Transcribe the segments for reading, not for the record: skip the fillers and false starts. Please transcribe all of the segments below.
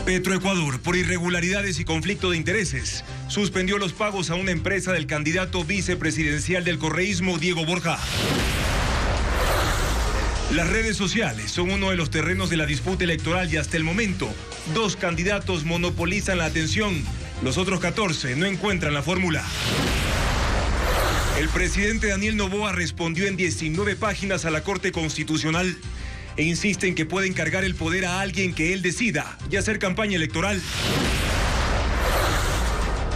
Petroecuador, por irregularidades y conflicto de intereses, suspendió los pagos a una empresa del candidato vicepresidencial del correísmo, Diego Borja. Las redes sociales son uno de los terrenos de la disputa electoral y hasta el momento, 2 candidatos monopolizan la atención. Los otros 14 no encuentran la fórmula. El presidente Daniel Noboa respondió en 19 páginas a la Corte Constitucional e insiste en que puede encargar el poder a alguien que él decida y hacer campaña electoral.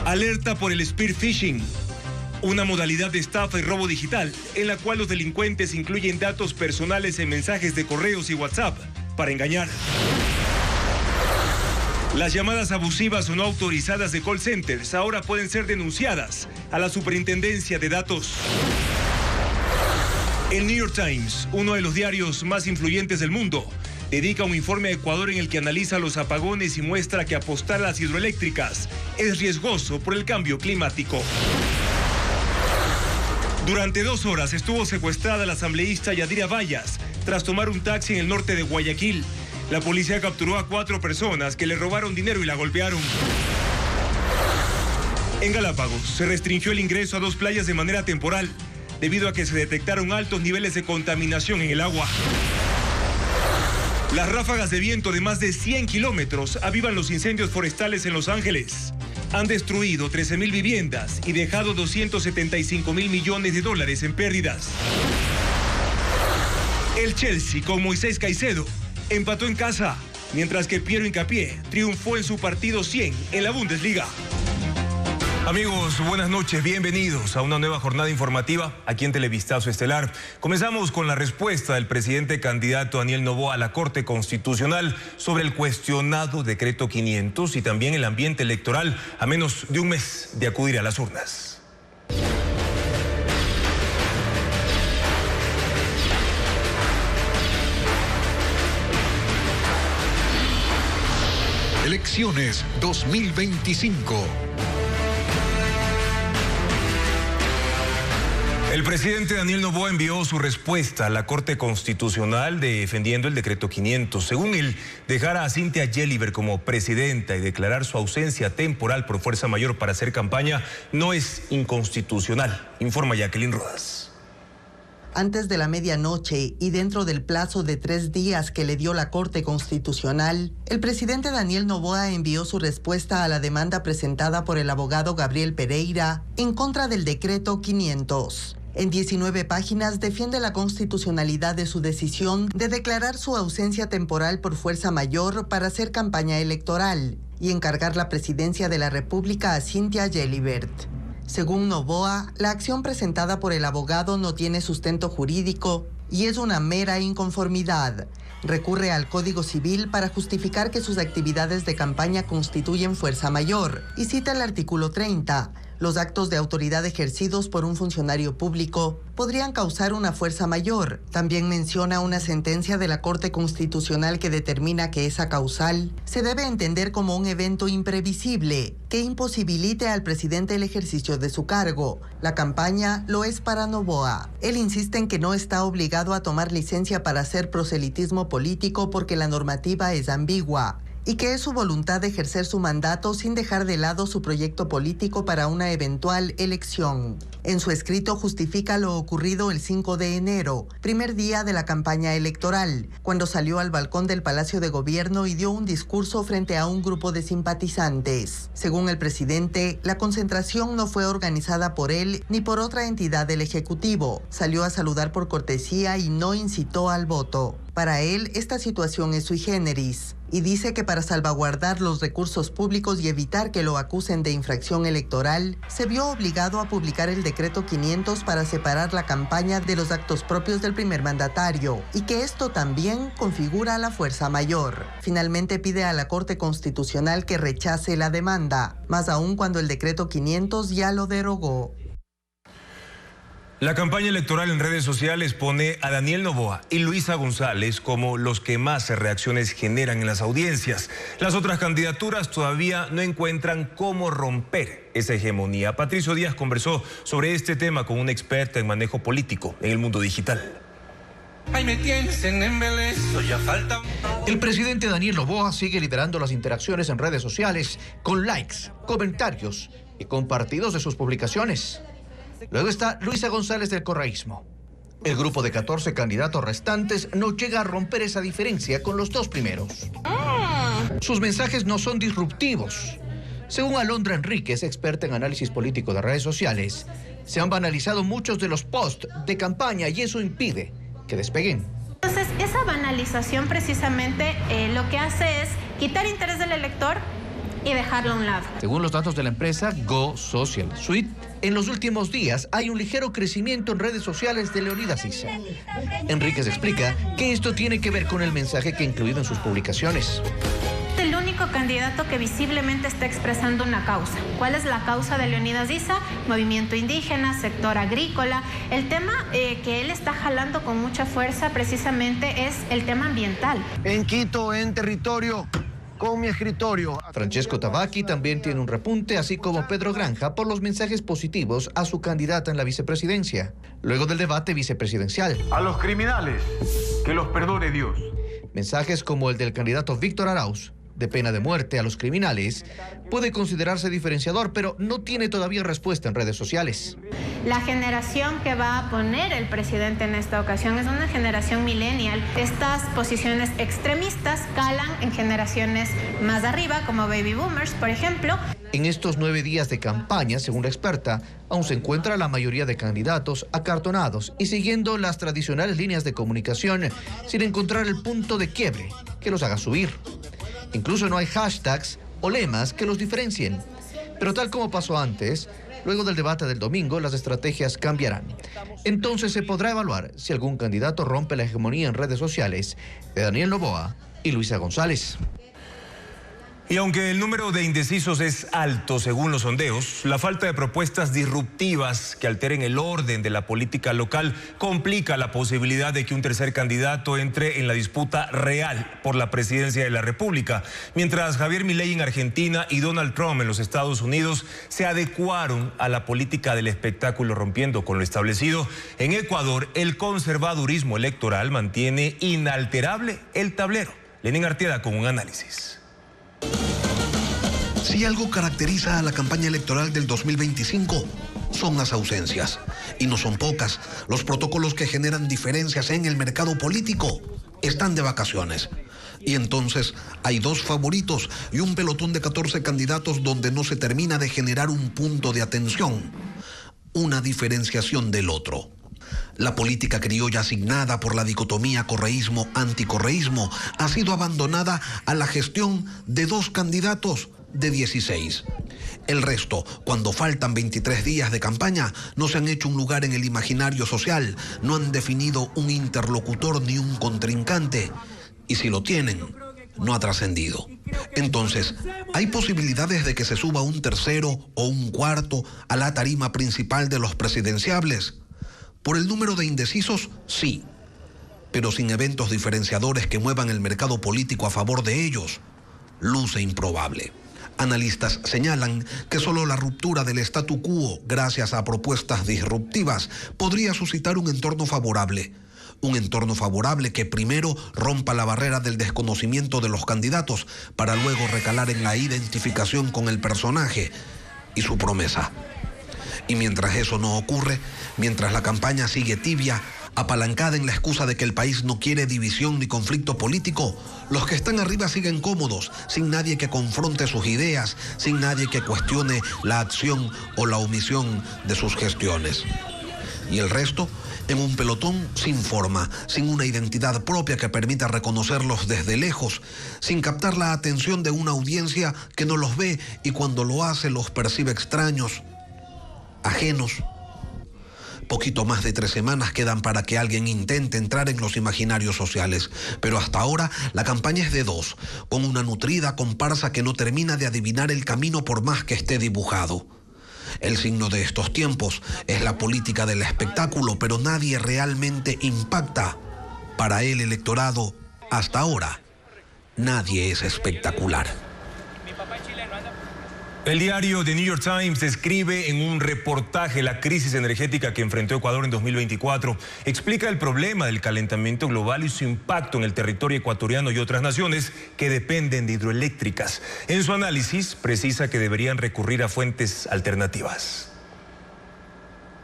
Alerta por el spear phishing, una modalidad de estafa y robo digital en la cual los delincuentes incluyen datos personales en mensajes de correos y WhatsApp para engañar. Las llamadas abusivas o no autorizadas de call centers ahora pueden ser denunciadas a la Superintendencia de Datos. El New York Times, uno de los diarios más influyentes del mundo, dedica un informe a Ecuador en el que analiza los apagones y muestra que apostar a las hidroeléctricas es riesgoso por el cambio climático. Durante 2 horas estuvo secuestrada la asambleísta Yadira Vallas tras tomar un taxi en el norte de Guayaquil. La policía capturó a 4 personas que le robaron dinero y la golpearon. En Galápagos se restringió el ingreso a 2 playas de manera temporal, debido a que se detectaron altos niveles de contaminación en el agua. Las ráfagas de viento de más de 100 kilómetros avivan los incendios forestales en Los Ángeles. Han destruido 13.000 viviendas y dejado 275.000 millones de dólares en pérdidas. El Chelsea con Moisés Caicedo empató en casa, mientras que Piero Hincapié triunfó en su partido 100 en la Bundesliga. Amigos, buenas noches, bienvenidos a una nueva jornada informativa aquí en Televistazo Estelar. Comenzamos con la respuesta del presidente candidato Daniel Noboa a la Corte Constitucional sobre el cuestionado decreto 500 y también el ambiente electoral a menos de un mes de acudir a las urnas. Elecciones 2025. El presidente Daniel Noboa envió su respuesta a la Corte Constitucional defendiendo el decreto 500. Según él, dejar a Cynthia Gelliver como presidenta y declarar su ausencia temporal por fuerza mayor para hacer campaña no es inconstitucional, informa Jacqueline Rodas. Antes de la medianoche y dentro del plazo de 3 días que le dio la Corte Constitucional, el presidente Daniel Noboa envió su respuesta a la demanda presentada por el abogado Gabriel Pereira en contra del decreto 500. En 19 páginas defiende la constitucionalidad de su decisión de declarar su ausencia temporal por fuerza mayor para hacer campaña electoral y encargar la presidencia de la República a Cynthia Gelliver. Según Noboa, la acción presentada por el abogado no tiene sustento jurídico y es una mera inconformidad. Recurre al Código Civil para justificar que sus actividades de campaña constituyen fuerza mayor y cita el artículo 30. Los actos de autoridad ejercidos por un funcionario público podrían causar una fuerza mayor. También menciona una sentencia de la Corte Constitucional que determina que esa causal se debe entender como un evento imprevisible que imposibilite al presidente el ejercicio de su cargo. La campaña lo es para Noboa. Él insiste en que no está obligado a tomar licencia para hacer proselitismo político porque la normativa es ambigua y que es su voluntad de ejercer su mandato sin dejar de lado su proyecto político para una eventual elección. En su escrito justifica lo ocurrido el 5 de enero, primer día de la campaña electoral, cuando salió al balcón del Palacio de Gobierno y dio un discurso frente a un grupo de simpatizantes. Según el presidente, la concentración no fue organizada por él ni por otra entidad del Ejecutivo. Salió a saludar por cortesía y no incitó al voto. Para él, esta situación es sui generis y dice que para salvaguardar los recursos públicos y evitar que lo acusen de infracción electoral, se vio obligado a publicar el decreto 500 para separar la campaña de los actos propios del primer mandatario y que esto también configura la fuerza mayor. Finalmente pide a la Corte Constitucional que rechace la demanda, más aún cuando el decreto 500 ya lo derogó. La campaña electoral en redes sociales pone a Daniel Noboa y Luisa González como los que más reacciones generan en las audiencias. Las otras candidaturas todavía no encuentran cómo romper esa hegemonía. Patricio Díaz conversó sobre este tema con un experto en manejo político en el mundo digital. Ahí me tienes en embelezo, ya falta. El presidente Daniel Noboa sigue liderando las interacciones en redes sociales con likes, comentarios y compartidos de sus publicaciones. Luego está Luisa González del correísmo. El grupo de 14 candidatos restantes no llega a romper esa diferencia con los dos primeros. Sus mensajes no son disruptivos. Según Alondra Enríquez, experta en análisis político de redes sociales, se han banalizado muchos de los posts de campaña y eso impide que despeguen. Entonces, esa banalización precisamente lo que hace es quitar interés del elector y dejarlo a un lado. Según los datos de la empresa Go Social Suite, en los últimos días hay un ligero crecimiento en redes sociales de Leonidas Issa. Enríquez explica que esto tiene que ver con el mensaje que ha incluido en sus publicaciones. Es el único candidato que visiblemente está expresando una causa. ¿Cuál es la causa de Leonidas Issa? Movimiento indígena, sector agrícola. El tema que él está jalando con mucha fuerza precisamente es el tema ambiental. En Quito, en territorio, con mi escritorio. Francesco Tabacchi también tiene un repunte, así como Pedro Granja, por los mensajes positivos a su candidata en la vicepresidencia, luego del debate vicepresidencial. A los criminales, que los perdone Dios. Mensajes como el del candidato Víctor Arauz, de pena de muerte a los criminales, puede considerarse diferenciador, pero no tiene todavía respuesta en redes sociales. La generación que va a poner el presidente en esta ocasión es una generación millennial. Estas posiciones extremistas calan en generaciones más arriba, como baby boomers, por ejemplo. En estos 9 días de campaña, según la experta, aún se encuentra la mayoría de candidatos acartonados y siguiendo las tradicionales líneas de comunicación sin encontrar el punto de quiebre que los haga subir. Incluso no hay hashtags o lemas que los diferencien. Pero tal como pasó antes, luego del debate del domingo, las estrategias cambiarán. Entonces se podrá evaluar si algún candidato rompe la hegemonía en redes sociales de Daniel Noboa y Luisa González. Y aunque el número de indecisos es alto según los sondeos, la falta de propuestas disruptivas que alteren el orden de la política local complica la posibilidad de que un tercer candidato entre en la disputa real por la presidencia de la República. Mientras Javier Milei en Argentina y Donald Trump en los Estados Unidos se adecuaron a la política del espectáculo rompiendo con lo establecido, en Ecuador el conservadurismo electoral mantiene inalterable el tablero. Lenín Artieda con un análisis. Si algo caracteriza a la campaña electoral del 2025, son las ausencias. Y no son pocas. Los protocolos que generan diferencias en el mercado político están de vacaciones. Y entonces hay 2 favoritos y un pelotón de 14 candidatos donde no se termina de generar un punto de atención, una diferenciación del otro. La política criolla asignada por la dicotomía correísmo-anticorreísmo ha sido abandonada a la gestión de 2 candidatos de 16. El resto, cuando faltan 23 días de campaña, no se han hecho un lugar en el imaginario social, no han definido un interlocutor ni un contrincante, y si lo tienen, no ha trascendido. Entonces, ¿hay posibilidades de que se suba un tercero o un cuarto a la tarima principal de los presidenciables? Por el número de indecisos, sí, pero sin eventos diferenciadores que muevan el mercado político a favor de ellos, luce improbable. Analistas señalan que solo la ruptura del statu quo, gracias a propuestas disruptivas, podría suscitar un entorno favorable. Un entorno favorable que primero rompa la barrera del desconocimiento de los candidatos para luego recalar en la identificación con el personaje y su promesa. Y mientras eso no ocurre, mientras la campaña sigue tibia, apalancada en la excusa de que el país no quiere división ni conflicto político, los que están arriba siguen cómodos, sin nadie que confronte sus ideas, sin nadie que cuestione la acción o la omisión de sus gestiones. Y el resto, en un pelotón sin forma, sin una identidad propia que permita reconocerlos desde lejos, sin captar la atención de una audiencia que no los ve y cuando lo hace los percibe extraños, ajenos. Poquito más de 3 semanas quedan para que alguien intente entrar en los imaginarios sociales, pero hasta ahora la campaña es de 2, con una nutrida comparsa que no termina de adivinar el camino por más que esté dibujado. El signo de estos tiempos es la política del espectáculo, pero nadie realmente impacta. Para el electorado, hasta ahora, nadie es espectacular. El diario The New York Times describe en un reportaje la crisis energética que enfrentó Ecuador en 2024. Explica el problema del calentamiento global y su impacto en el territorio ecuatoriano y otras naciones que dependen de hidroeléctricas. En su análisis, precisa que deberían recurrir a fuentes alternativas.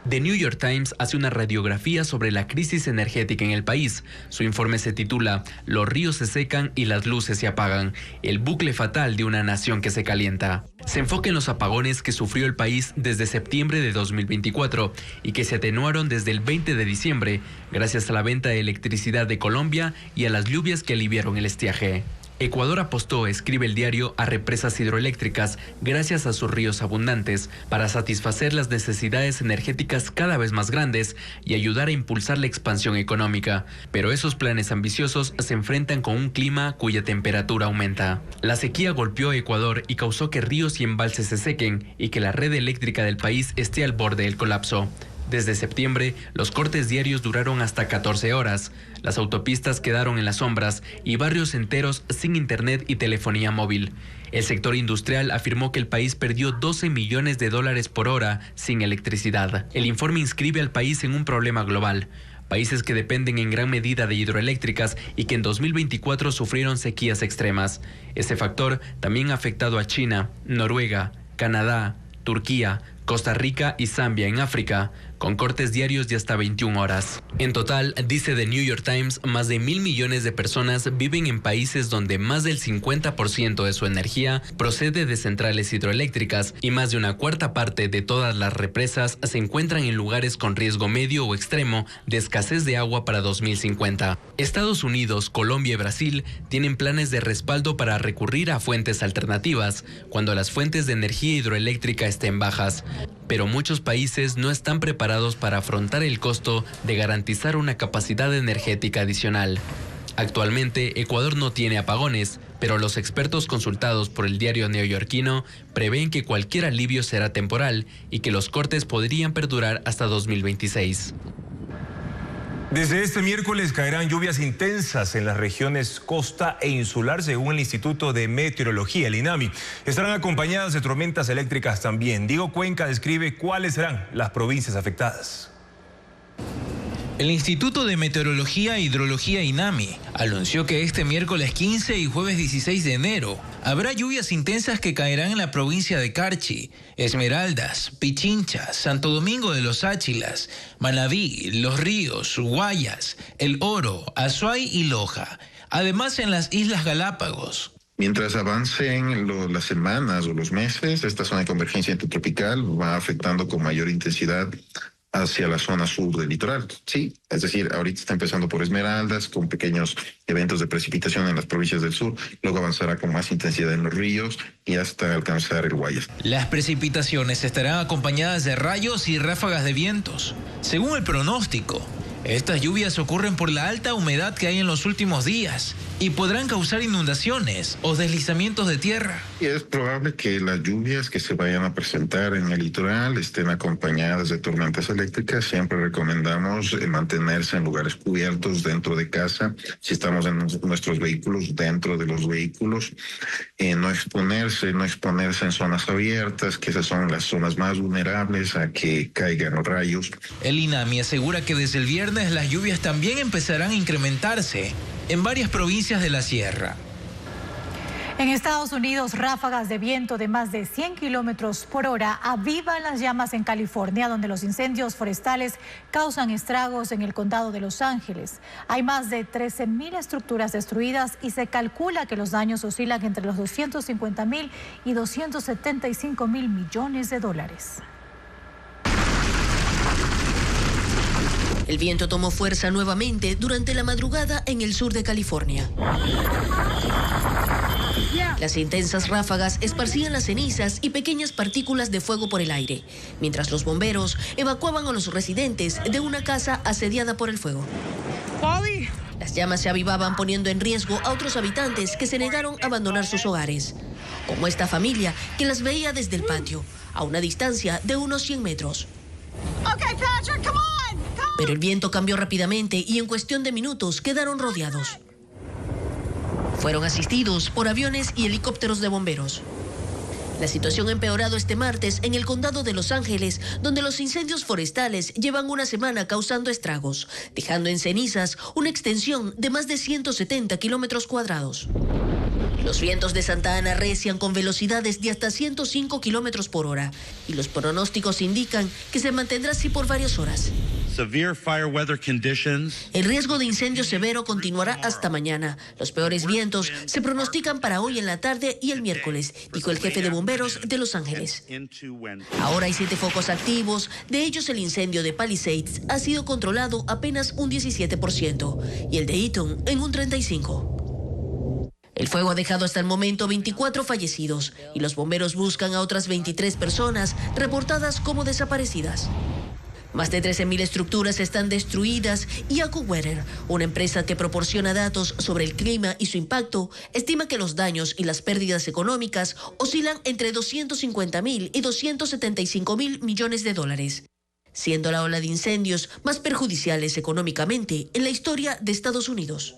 The New York Times hace una radiografía sobre la crisis energética en el país. Su informe se titula "Los ríos se secan y las luces se apagan. El bucle fatal de una nación que se calienta". Se enfoca en los apagones que sufrió el país desde septiembre de 2024 y que se atenuaron desde el 20 de diciembre gracias a la venta de electricidad de Colombia y a las lluvias que aliviaron el estiaje. Ecuador apostó, escribe el diario, a represas hidroeléctricas gracias a sus ríos abundantes para satisfacer las necesidades energéticas cada vez más grandes y ayudar a impulsar la expansión económica. Pero esos planes ambiciosos se enfrentan con un clima cuya temperatura aumenta. La sequía golpeó a Ecuador y causó que ríos y embalses se sequen y que la red eléctrica del país esté al borde del colapso. Desde septiembre, los cortes diarios duraron hasta 14 horas. Las autopistas quedaron en las sombras y barrios enteros sin internet y telefonía móvil. El sector industrial afirmó que el país perdió $12 millones por hora sin electricidad. El informe inscribe al país en un problema global. Países que dependen en gran medida de hidroeléctricas y que en 2024 sufrieron sequías extremas. Ese factor también ha afectado a China, Noruega, Canadá, Turquía, Costa Rica y Zambia en África, con cortes diarios de hasta 21 horas. En total, dice The New York Times, más de 1.000 millones de personas viven en países donde más del 50% de su energía procede de centrales hidroeléctricas y más de una cuarta parte de todas las represas se encuentran en lugares con riesgo medio o extremo de escasez de agua para 2050. Estados Unidos, Colombia y Brasil tienen planes de respaldo para recurrir a fuentes alternativas cuando las fuentes de energía hidroeléctrica estén bajas. Pero muchos países no están preparados para afrontar el costo de garantizar una capacidad energética adicional. Actualmente, Ecuador no tiene apagones, pero los expertos consultados por el diario neoyorquino prevén que cualquier alivio será temporal y que los cortes podrían perdurar hasta 2026. Desde este miércoles caerán lluvias intensas en las regiones costa e insular, según el Instituto de Meteorología, el INAMI. Estarán acompañadas de tormentas eléctricas también. Diego Cuenca describe cuáles serán las provincias afectadas. El Instituto de Meteorología e Hidrología INAMI anunció que este miércoles 15 y jueves 16 de enero habrá lluvias intensas que caerán en la provincia de Carchi, Esmeraldas, Pichincha, Santo Domingo de los Áchilas, Manabí, Los Ríos, Guayas, El Oro, Azuay y Loja. Además en las Islas Galápagos. Mientras avancen las semanas o los meses, esta zona de convergencia intertropical va afectando con mayor intensidad hacia la zona sur del litoral. Sí, es decir, ahorita está empezando por Esmeraldas, con pequeños eventos de precipitación en las provincias del sur, luego avanzará con más intensidad en los ríos y hasta alcanzar el Guayas. Las precipitaciones estarán acompañadas de rayos y ráfagas de vientos. Según el pronóstico, estas lluvias ocurren por la alta humedad que hay en los últimos días y podrán causar inundaciones o deslizamientos de tierra. Y es probable que las lluvias que se vayan a presentar en el litoral estén acompañadas de tormentas eléctricas. Siempre recomendamos mantenerse en lugares cubiertos dentro de casa. Si estamos en nuestros vehículos, dentro de los vehículos. No exponerse en zonas abiertas, que esas son las zonas más vulnerables a que caigan los rayos. El INAMI asegura que desde el viernes las lluvias también empezarán a incrementarse en varias provincias de la sierra. En Estados Unidos, ráfagas de viento de más de 100 kilómetros por hora avivan las llamas en California, donde los incendios forestales causan estragos en el condado de Los Ángeles. Hay más de 13.000 estructuras destruidas y se calcula que los daños oscilan entre los 250.000 y 275.000 millones de dólares. El viento tomó fuerza nuevamente durante la madrugada en el sur de California. Las intensas ráfagas esparcían las cenizas y pequeñas partículas de fuego por el aire, mientras los bomberos evacuaban a los residentes de una casa asediada por el fuego. Las llamas se avivaban poniendo en riesgo a otros habitantes que se negaron a abandonar sus hogares, como esta familia que las veía desde el patio, a una distancia de unos 100 metros. Pero el viento cambió rápidamente y en cuestión de minutos quedaron rodeados. Fueron asistidos por aviones y helicópteros de bomberos. La situación ha empeorado este martes en el condado de Los Ángeles, donde los incendios forestales llevan una semana causando estragos, dejando en cenizas una extensión de más de 170 kilómetros cuadrados. Los vientos de Santa Ana arrecian con velocidades de hasta 105 kilómetros por hora y los pronósticos indican que se mantendrá así por varias horas. El riesgo de incendio severo continuará hasta mañana. Los peores vientos se pronostican para hoy en la tarde y el miércoles, dijo el jefe de bomberos de Los Ángeles. Ahora hay 7 focos activos, de ellos el incendio de Palisades ha sido controlado apenas un 17% y el de Eaton en un 35%. El fuego ha dejado hasta el momento 24 fallecidos y los bomberos buscan a otras 23 personas reportadas como desaparecidas. Más de 13.000 estructuras están destruidas y AccuWeather, una empresa que proporciona datos sobre el clima y su impacto, estima que los daños y las pérdidas económicas oscilan entre 250.000 y 275.000 millones de dólares, siendo la ola de incendios más perjudiciales económicamente en la historia de Estados Unidos.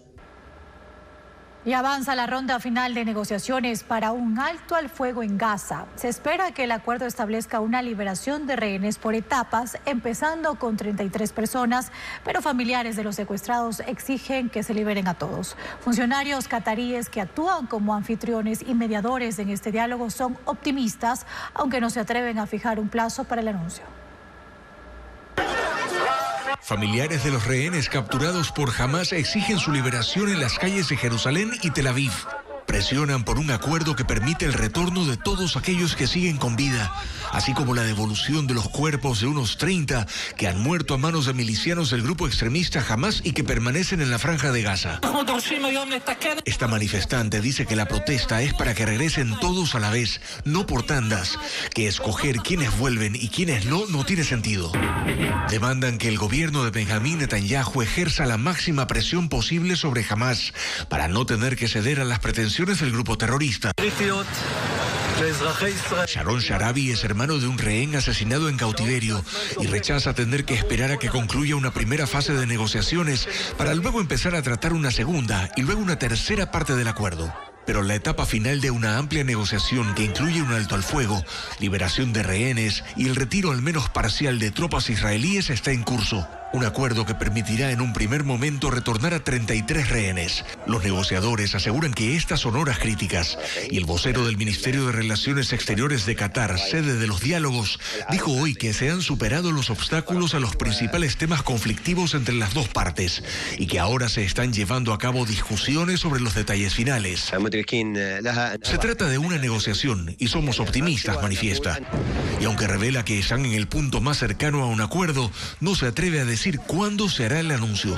Y avanza la ronda final de negociaciones para un alto al fuego en Gaza. Se espera que el acuerdo establezca una liberación de rehenes por etapas, empezando con 33 personas, pero familiares de los secuestrados exigen que se liberen a todos. Funcionarios cataríes que actúan como anfitriones y mediadores en este diálogo son optimistas, aunque no se atreven a fijar un plazo para el anuncio. Familiares de los rehenes capturados por Hamás exigen su liberación en las calles de Jerusalén y Tel Aviv. Presionan por un acuerdo que permite el retorno de todos aquellos que siguen con vida, así como la devolución de los cuerpos de unos 30 que han muerto a manos de milicianos del grupo extremista Hamás y que permanecen en la franja de Gaza. Esta manifestante dice que la protesta es para que regresen todos a la vez, no por tandas, que escoger quiénes vuelven y quiénes no tiene sentido. Demandan que el gobierno de Benjamín Netanyahu ejerza la máxima presión posible sobre Hamás para no tener que ceder a las pretensiones del grupo terrorista. Sharon Sharabi es hermano de un rehén asesinado en cautiverio y rechaza tener que esperar a que concluya una primera fase de negociaciones para luego empezar a tratar una segunda y luego una tercera parte del acuerdo. Pero la etapa final de una amplia negociación que incluye un alto al fuego, liberación de rehenes y el retiro al menos parcial de tropas israelíes está en curso. Un acuerdo que permitirá en un primer momento retornar a 33 rehenes. Los negociadores aseguran que estas son horas críticas y el vocero del Ministerio de Relaciones Exteriores de Qatar, sede de los diálogos, dijo hoy que se han superado los obstáculos a los principales temas conflictivos entre las dos partes y que ahora se están llevando a cabo discusiones sobre los detalles finales. Se trata de una negociación y somos optimistas, manifiesta. Y aunque revela que están en el punto más cercano a un acuerdo, no se atreve a decir cuándo se hará el anuncio.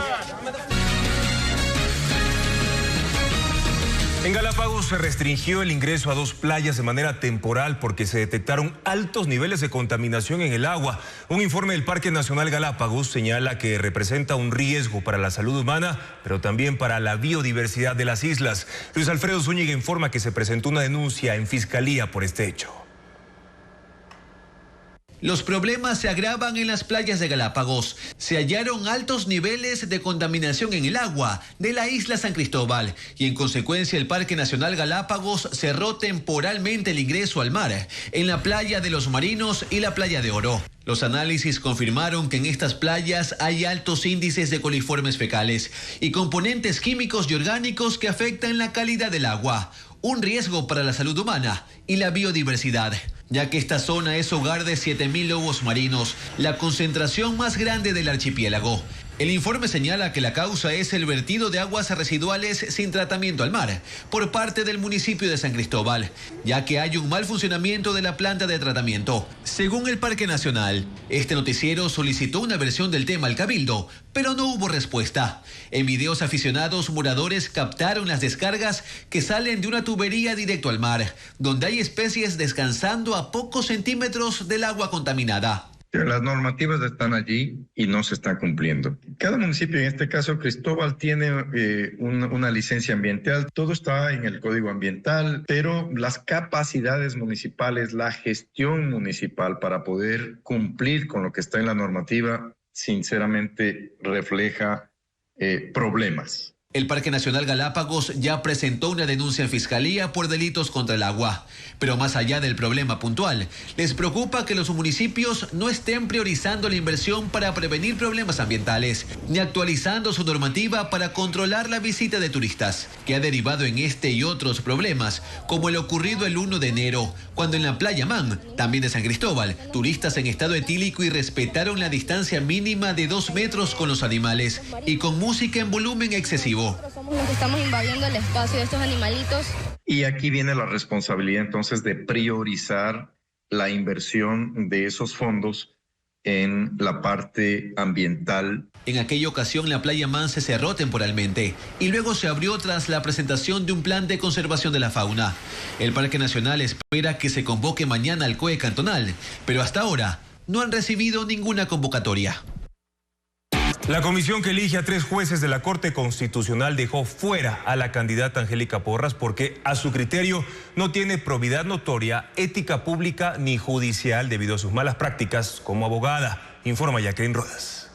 En Galápagos se restringió el ingreso a 2 playas de manera temporal porque se detectaron altos niveles de contaminación en el agua. Un informe del Parque Nacional Galápagos señala que representa un riesgo para la salud humana, pero también para la biodiversidad de las islas. Luis Alfredo Zúñiga informa que se presentó una denuncia en Fiscalía por este hecho. Los problemas se agravan en las playas de Galápagos. Se hallaron altos niveles de contaminación en el agua de la isla San Cristóbal y en consecuencia el Parque Nacional Galápagos cerró temporalmente el ingreso al mar en la playa de Los Marinos y la playa de Oro. Los análisis confirmaron que en estas playas hay altos índices de coliformes fecales y componentes químicos y orgánicos que afectan la calidad del agua, un riesgo para la salud humana y la biodiversidad, ya que esta zona es hogar de 7.000 lobos marinos, la concentración más grande del archipiélago. El informe señala que la causa es el vertido de aguas residuales sin tratamiento al mar por parte del municipio de San Cristóbal, ya que hay un mal funcionamiento de la planta de tratamiento. Según el Parque Nacional, este noticiero solicitó una versión del tema al Cabildo, pero no hubo respuesta. En videos aficionados, moradores captaron las descargas que salen de una tubería directo al mar, donde hay especies descansando a pocos centímetros del agua contaminada. Las normativas están allí y no se están cumpliendo. Cada municipio, en este caso Cristóbal, tiene una licencia ambiental. Todo está en el Código Ambiental, pero las capacidades municipales, la gestión municipal para poder cumplir con lo que está en la normativa, sinceramente refleja problemas. El Parque Nacional Galápagos ya presentó una denuncia en Fiscalía por delitos contra el agua. Pero más allá del problema puntual, les preocupa que los municipios no estén priorizando la inversión para prevenir problemas ambientales, ni actualizando su normativa para controlar la visita de turistas, que ha derivado en este y otros problemas, como el ocurrido el 1 de enero, cuando en la playa Man, también de San Cristóbal, turistas en estado etílico irrespetaron la distancia mínima de 2 metros con los animales y con música en volumen excesivo. Somos los que estamos invadiendo el espacio de estos animalitos. Y aquí viene la responsabilidad entonces de priorizar la inversión de esos fondos en la parte ambiental. En aquella ocasión la playa Man se cerró temporalmente y luego se abrió tras la presentación de un plan de conservación de la fauna. El Parque Nacional espera que se convoque mañana al COE cantonal, pero hasta ahora no han recibido ninguna convocatoria. La comisión que elige a 3 jueces de la Corte Constitucional dejó fuera a la candidata Angélica Porras porque a su criterio no tiene probidad notoria, ética pública ni judicial debido a sus malas prácticas como abogada, informa Jacqueline Rodas.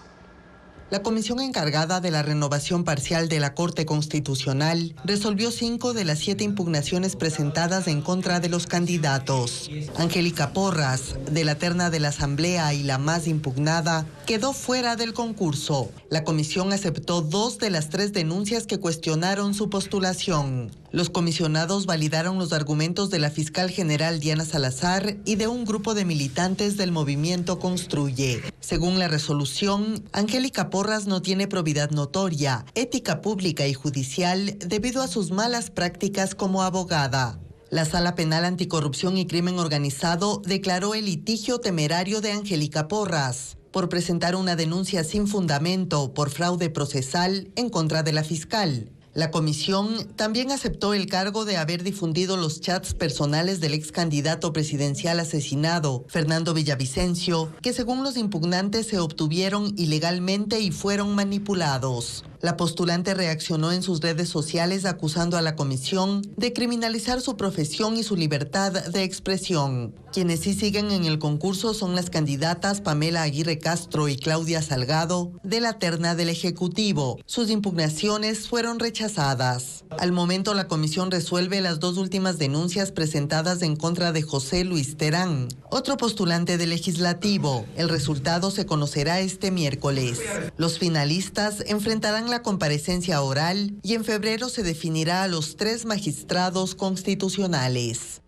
La comisión encargada de la renovación parcial de la Corte Constitucional resolvió 5 de las 7 impugnaciones presentadas en contra de los candidatos. Angélica Porras, de la terna de la Asamblea y la más impugnada, quedó fuera del concurso. La comisión aceptó 2 de las 3 denuncias que cuestionaron su postulación. Los comisionados validaron los argumentos de la fiscal general Diana Salazar y de un grupo de militantes del movimiento Construye. Según la resolución, Angélica Porras no tiene probidad notoria, ética pública y judicial debido a sus malas prácticas como abogada. La Sala Penal Anticorrupción y Crimen Organizado declaró el litigio temerario de Angélica Porras por presentar una denuncia sin fundamento por fraude procesal en contra de la fiscal. La comisión también aceptó el cargo de haber difundido los chats personales del ex candidato presidencial asesinado, Fernando Villavicencio, que según los impugnantes se obtuvieron ilegalmente y fueron manipulados. La postulante reaccionó en sus redes sociales acusando a la comisión de criminalizar su profesión y su libertad de expresión. Quienes sí siguen en el concurso son las candidatas Pamela Aguirre Castro y Claudia Salgado, de la terna del Ejecutivo. Sus impugnaciones fueron rechazadas. Al momento, la comisión resuelve las 2 últimas denuncias presentadas en contra de José Luis Terán, otro postulante del Legislativo. El resultado se conocerá este miércoles. Los finalistas enfrentarán la comparecencia oral y en febrero se definirá a los 3 magistrados constitucionales.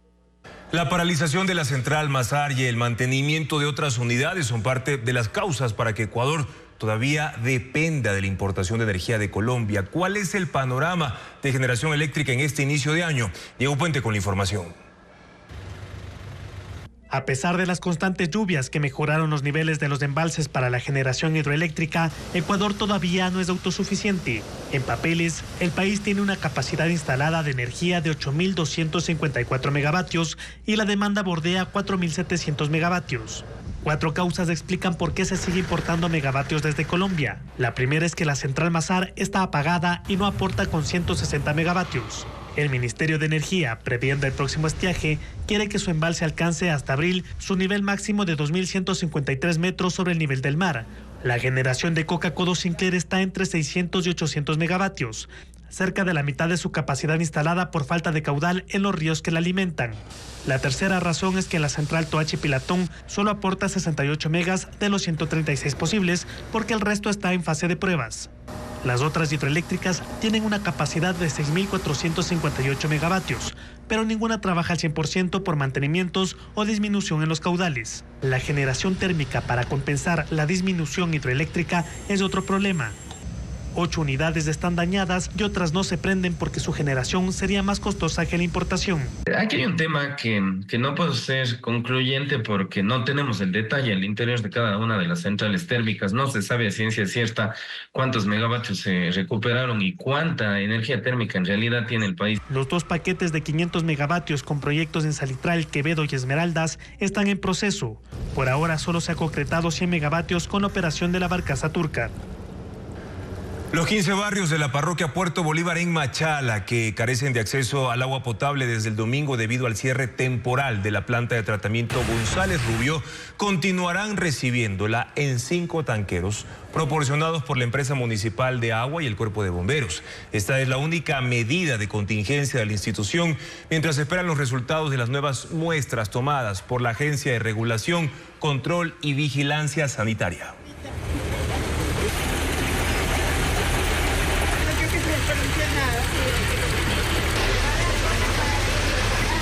La paralización de la central Mazar y el mantenimiento de otras unidades son parte de las causas para que Ecuador todavía dependa de la importación de energía de Colombia. ¿Cuál es el panorama de generación eléctrica en este inicio de año? Diego Puente con la información. A pesar de las constantes lluvias que mejoraron los niveles de los embalses para la generación hidroeléctrica, Ecuador todavía no es autosuficiente. En papeles, el país tiene una capacidad instalada de energía de 8.254 megavatios y la demanda bordea 4.700 megavatios. 4 causas explican por qué se sigue importando megavatios desde Colombia. La primera es que la central Mazar está apagada y no aporta con 160 megavatios. El Ministerio de Energía, previendo el próximo estiaje, quiere que su embalse alcance hasta abril su nivel máximo de 2.153 metros sobre el nivel del mar. La generación de Coca-Codo Sinclair está entre 600 y 800 megavatios, cerca de la mitad de su capacidad instalada por falta de caudal en los ríos que la alimentan. La tercera razón es que la central Toachi Pilatón solo aporta 68 megas de los 136 posibles porque el resto está en fase de pruebas. Las otras hidroeléctricas tienen una capacidad de 6.458 megavatios, pero ninguna trabaja al 100% por mantenimientos o disminución en los caudales. La generación térmica para compensar la disminución hidroeléctrica es otro problema. 8 unidades están dañadas y otras no se prenden porque su generación sería más costosa que la importación. Aquí hay un tema que no puede ser concluyente porque no tenemos el detalle al interior de cada una de las centrales térmicas. No se sabe a ciencia cierta cuántos megavatios se recuperaron y cuánta energía térmica en realidad tiene el país. Los 2 paquetes de 500 megavatios con proyectos en Salitral, Quevedo y Esmeraldas están en proceso. Por ahora solo se ha concretado 100 megavatios con la operación de la barcaza turca. Los 15 barrios de la parroquia Puerto Bolívar en Machala, que carecen de acceso al agua potable desde el domingo debido al cierre temporal de la planta de tratamiento González Rubio, continuarán recibiéndola en 5 tanqueros proporcionados por la empresa municipal de agua y el cuerpo de bomberos. Esta es la única medida de contingencia de la institución mientras esperan los resultados de las nuevas muestras tomadas por la Agencia de Regulación, Control y Vigilancia Sanitaria.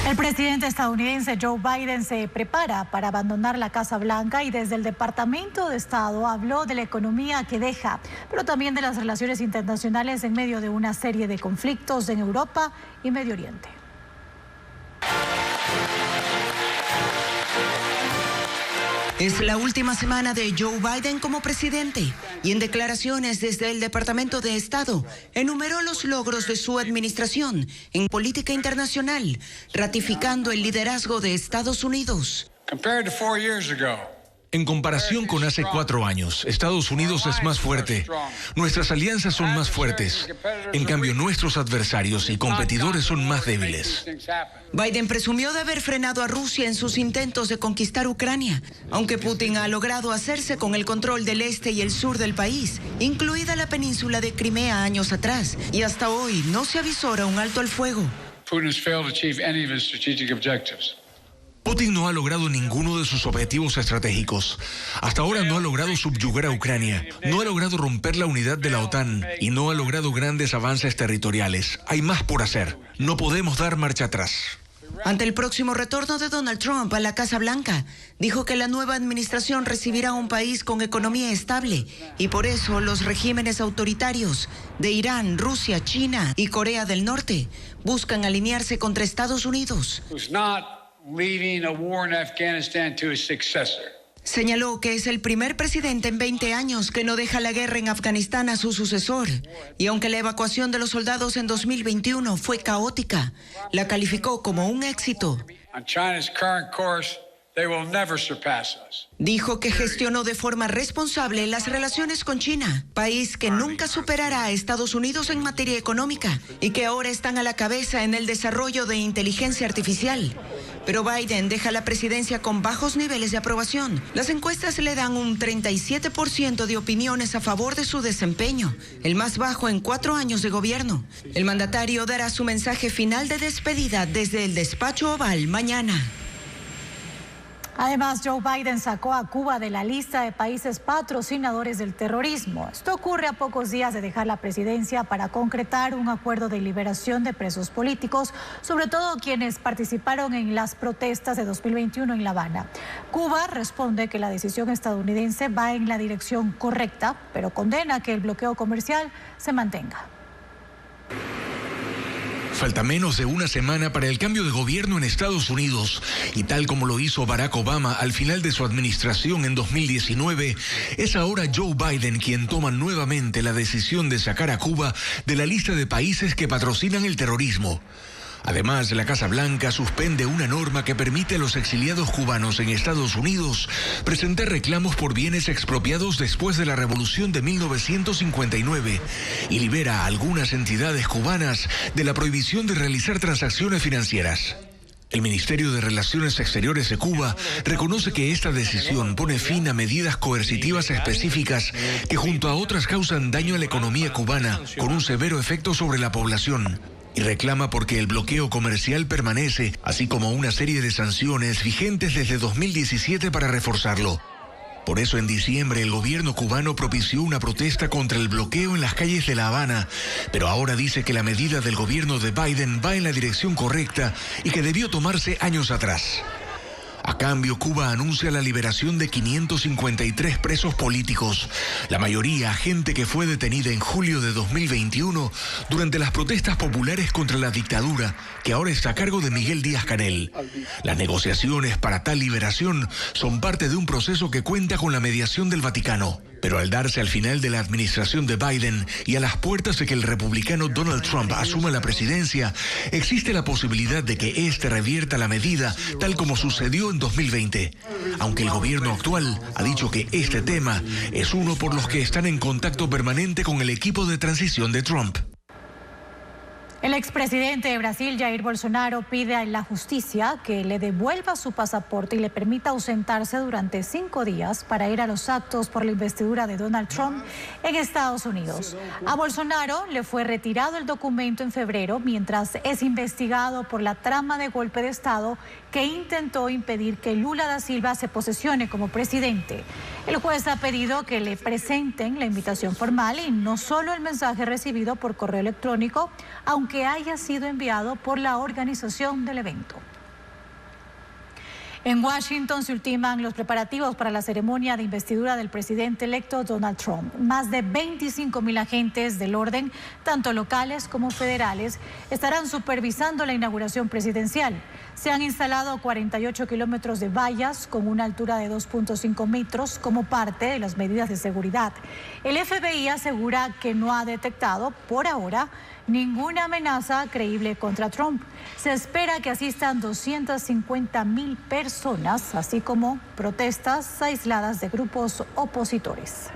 El presidente estadounidense Joe Biden se prepara para abandonar la Casa Blanca y desde el Departamento de Estado habló de la economía que deja, pero también de las relaciones internacionales en medio de una serie de conflictos en Europa y Medio Oriente. Es la última semana de Joe Biden como presidente y en declaraciones desde el Departamento de Estado enumeró los logros de su administración en política internacional, ratificando el liderazgo de Estados Unidos. En comparación con hace 4 años, Estados Unidos es más fuerte. Nuestras alianzas son más fuertes. En cambio, nuestros adversarios y competidores son más débiles. Biden presumió de haber frenado a Rusia en sus intentos de conquistar Ucrania, aunque Putin ha logrado hacerse con el control del este y el sur del país, incluida la península de Crimea años atrás, y hasta hoy no se avisora un alto al fuego. Putin no ha logrado ninguno de sus objetivos estratégicos. Hasta ahora no ha logrado subyugar a Ucrania, no ha logrado romper la unidad de la OTAN y no ha logrado grandes avances territoriales. Hay más por hacer. No podemos dar marcha atrás. Ante el próximo retorno de Donald Trump a la Casa Blanca, dijo que la nueva administración recibirá un país con economía estable y por eso los regímenes autoritarios de Irán, Rusia, China y Corea del Norte buscan alinearse contra Estados Unidos. Señaló que es el primer presidente en 20 años que no deja la guerra en Afganistán a su sucesor. Y aunque la evacuación de los soldados en 2021 fue caótica, la calificó como un éxito. Dijo que gestionó de forma responsable las relaciones con China, país que nunca superará a Estados Unidos en materia económica y que ahora están a la cabeza en el desarrollo de inteligencia artificial. Pero Biden deja la presidencia con bajos niveles de aprobación. Las encuestas le dan un 37% de opiniones a favor de su desempeño, el más bajo en 4 años de gobierno. El mandatario dará su mensaje final de despedida desde el despacho Oval mañana. Además, Joe Biden sacó a Cuba de la lista de países patrocinadores del terrorismo. Esto ocurre a pocos días de dejar la presidencia para concretar un acuerdo de liberación de presos políticos, sobre todo quienes participaron en las protestas de 2021 en La Habana. Cuba responde que la decisión estadounidense va en la dirección correcta, pero condena que el bloqueo comercial se mantenga. Falta menos de una semana para el cambio de gobierno en Estados Unidos y tal como lo hizo Barack Obama al final de su administración en 2019, es ahora Joe Biden quien toma nuevamente la decisión de sacar a Cuba de la lista de países que patrocinan el terrorismo. Además, la Casa Blanca suspende una norma que permite a los exiliados cubanos en Estados Unidos presentar reclamos por bienes expropiados después de la Revolución de 1959 y libera a algunas entidades cubanas de la prohibición de realizar transacciones financieras. El Ministerio de Relaciones Exteriores de Cuba reconoce que esta decisión pone fin a medidas coercitivas específicas que junto a otras causan daño a la economía cubana con un severo efecto sobre la población. Y reclama porque el bloqueo comercial permanece, así como una serie de sanciones vigentes desde 2017 para reforzarlo. Por eso en diciembre el gobierno cubano propició una protesta contra el bloqueo en las calles de La Habana, pero ahora dice que la medida del gobierno de Biden va en la dirección correcta y que debió tomarse años atrás. A cambio, Cuba anuncia la liberación de 553 presos políticos, la mayoría gente que fue detenida en julio de 2021 durante las protestas populares contra la dictadura, que ahora está a cargo de Miguel Díaz-Canel. Las negociaciones para tal liberación son parte de un proceso que cuenta con la mediación del Vaticano, Pero al darse al final de la administración de Biden y a las puertas de que el republicano Donald Trump asuma la presidencia, existe la posibilidad de que este revierta la medida, tal como sucedió en 2020. Aunque el gobierno actual ha dicho que este tema es uno por los que están en contacto permanente con el equipo de transición de Trump. El expresidente de Brasil, Jair Bolsonaro, pide a la justicia que le devuelva su pasaporte y le permita ausentarse durante 5 días para ir a los actos por la investidura de Donald Trump en Estados Unidos. A Bolsonaro le fue retirado el documento en febrero mientras es investigado por la trama de golpe de Estado que intentó impedir que Lula da Silva se posesione como presidente. El juez ha pedido que le presenten la invitación formal y no solo el mensaje recibido por correo electrónico, aunque haya sido enviado por la organización del evento. En Washington se ultiman los preparativos para la ceremonia de investidura del presidente electo Donald Trump. Más de 25,000 agentes del orden, tanto locales como federales, estarán supervisando la inauguración presidencial. Se han instalado 48 kilómetros de vallas con una altura de 2.5 metros como parte de las medidas de seguridad. El FBI asegura que no ha detectado, por ahora, ninguna amenaza creíble contra Trump. Se espera que asistan 250,000 personas, así como protestas aisladas de grupos opositores.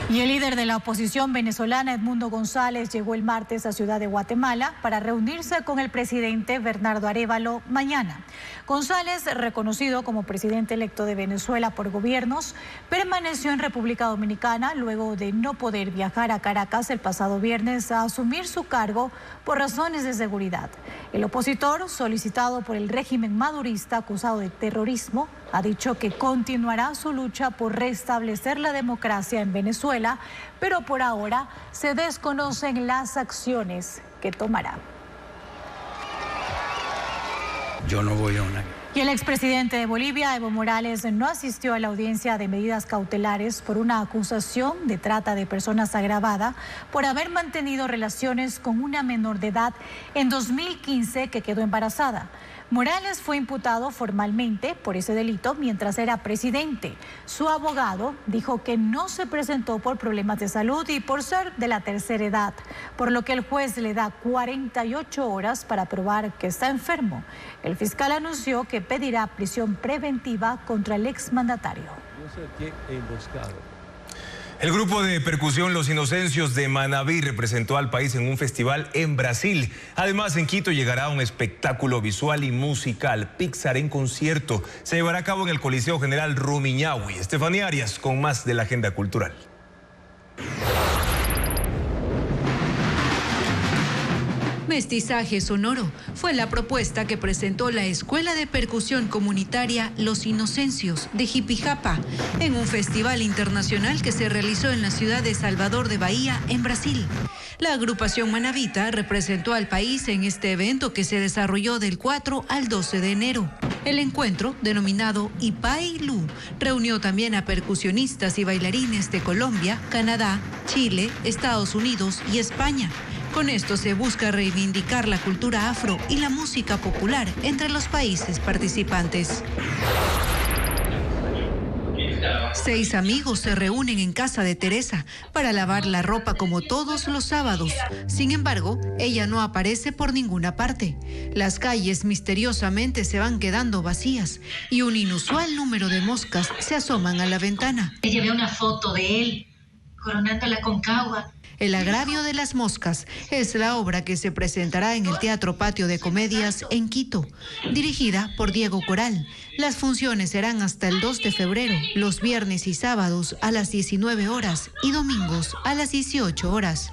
Y el líder de la oposición venezolana, Edmundo González, llegó el martes a Ciudad de Guatemala para reunirse con el presidente Bernardo Arévalo mañana. González, reconocido como presidente electo de Venezuela por gobiernos, permaneció en República Dominicana luego de no poder viajar a Caracas el pasado viernes a asumir su cargo por razones de seguridad. El opositor, solicitado por el régimen madurista acusado de terrorismo, ha dicho que continuará su lucha por restablecer la democracia en Venezuela, pero por ahora se desconocen las acciones que tomará. Yo no voy a una... Y el expresidente de Bolivia, Evo Morales, no asistió a la audiencia de medidas cautelares por una acusación de trata de personas agravada por haber mantenido relaciones con una menor de edad en 2015 que quedó embarazada. Morales fue imputado formalmente por ese delito mientras era presidente. Su abogado dijo que no se presentó por problemas de salud y por ser de la tercera edad, por lo que el juez le da 48 horas para probar que está enfermo. El fiscal anunció que pedirá prisión preventiva contra el exmandatario. El grupo de percusión Los Inocencios de Manabí representó al país en un festival en Brasil. Además, en Quito llegará un espectáculo visual y musical, Pixar en concierto. Se llevará a cabo en el Coliseo General Rumiñahui. Estefanía Arias con más de la agenda cultural. Mestizaje sonoro fue la propuesta que presentó la Escuela de Percusión Comunitaria Los Inocencios de Jipijapa en un festival internacional que se realizó en la ciudad de Salvador de Bahía, en Brasil. La agrupación manabita representó al país en este evento que se desarrolló del 4 al 12 de enero. El encuentro, denominado Ipailú, reunió también a percusionistas y bailarines de Colombia, Canadá, Chile, Estados Unidos y España. Con esto se busca reivindicar la cultura afro y la música popular entre los países participantes. 6 amigos se reúnen en casa de Teresa para lavar la ropa como todos los sábados. Sin embargo, ella no aparece por ninguna parte. Las calles misteriosamente se van quedando vacías y un inusual número de moscas se asoman a la ventana. Llevé una foto de él coronando la Concagua. El agravio de las moscas es la obra que se presentará en el Teatro Patio de Comedias en Quito, dirigida por Diego Coral. Las funciones serán hasta el 2 de febrero, los viernes y sábados a las 19 horas y domingos a las 18 horas.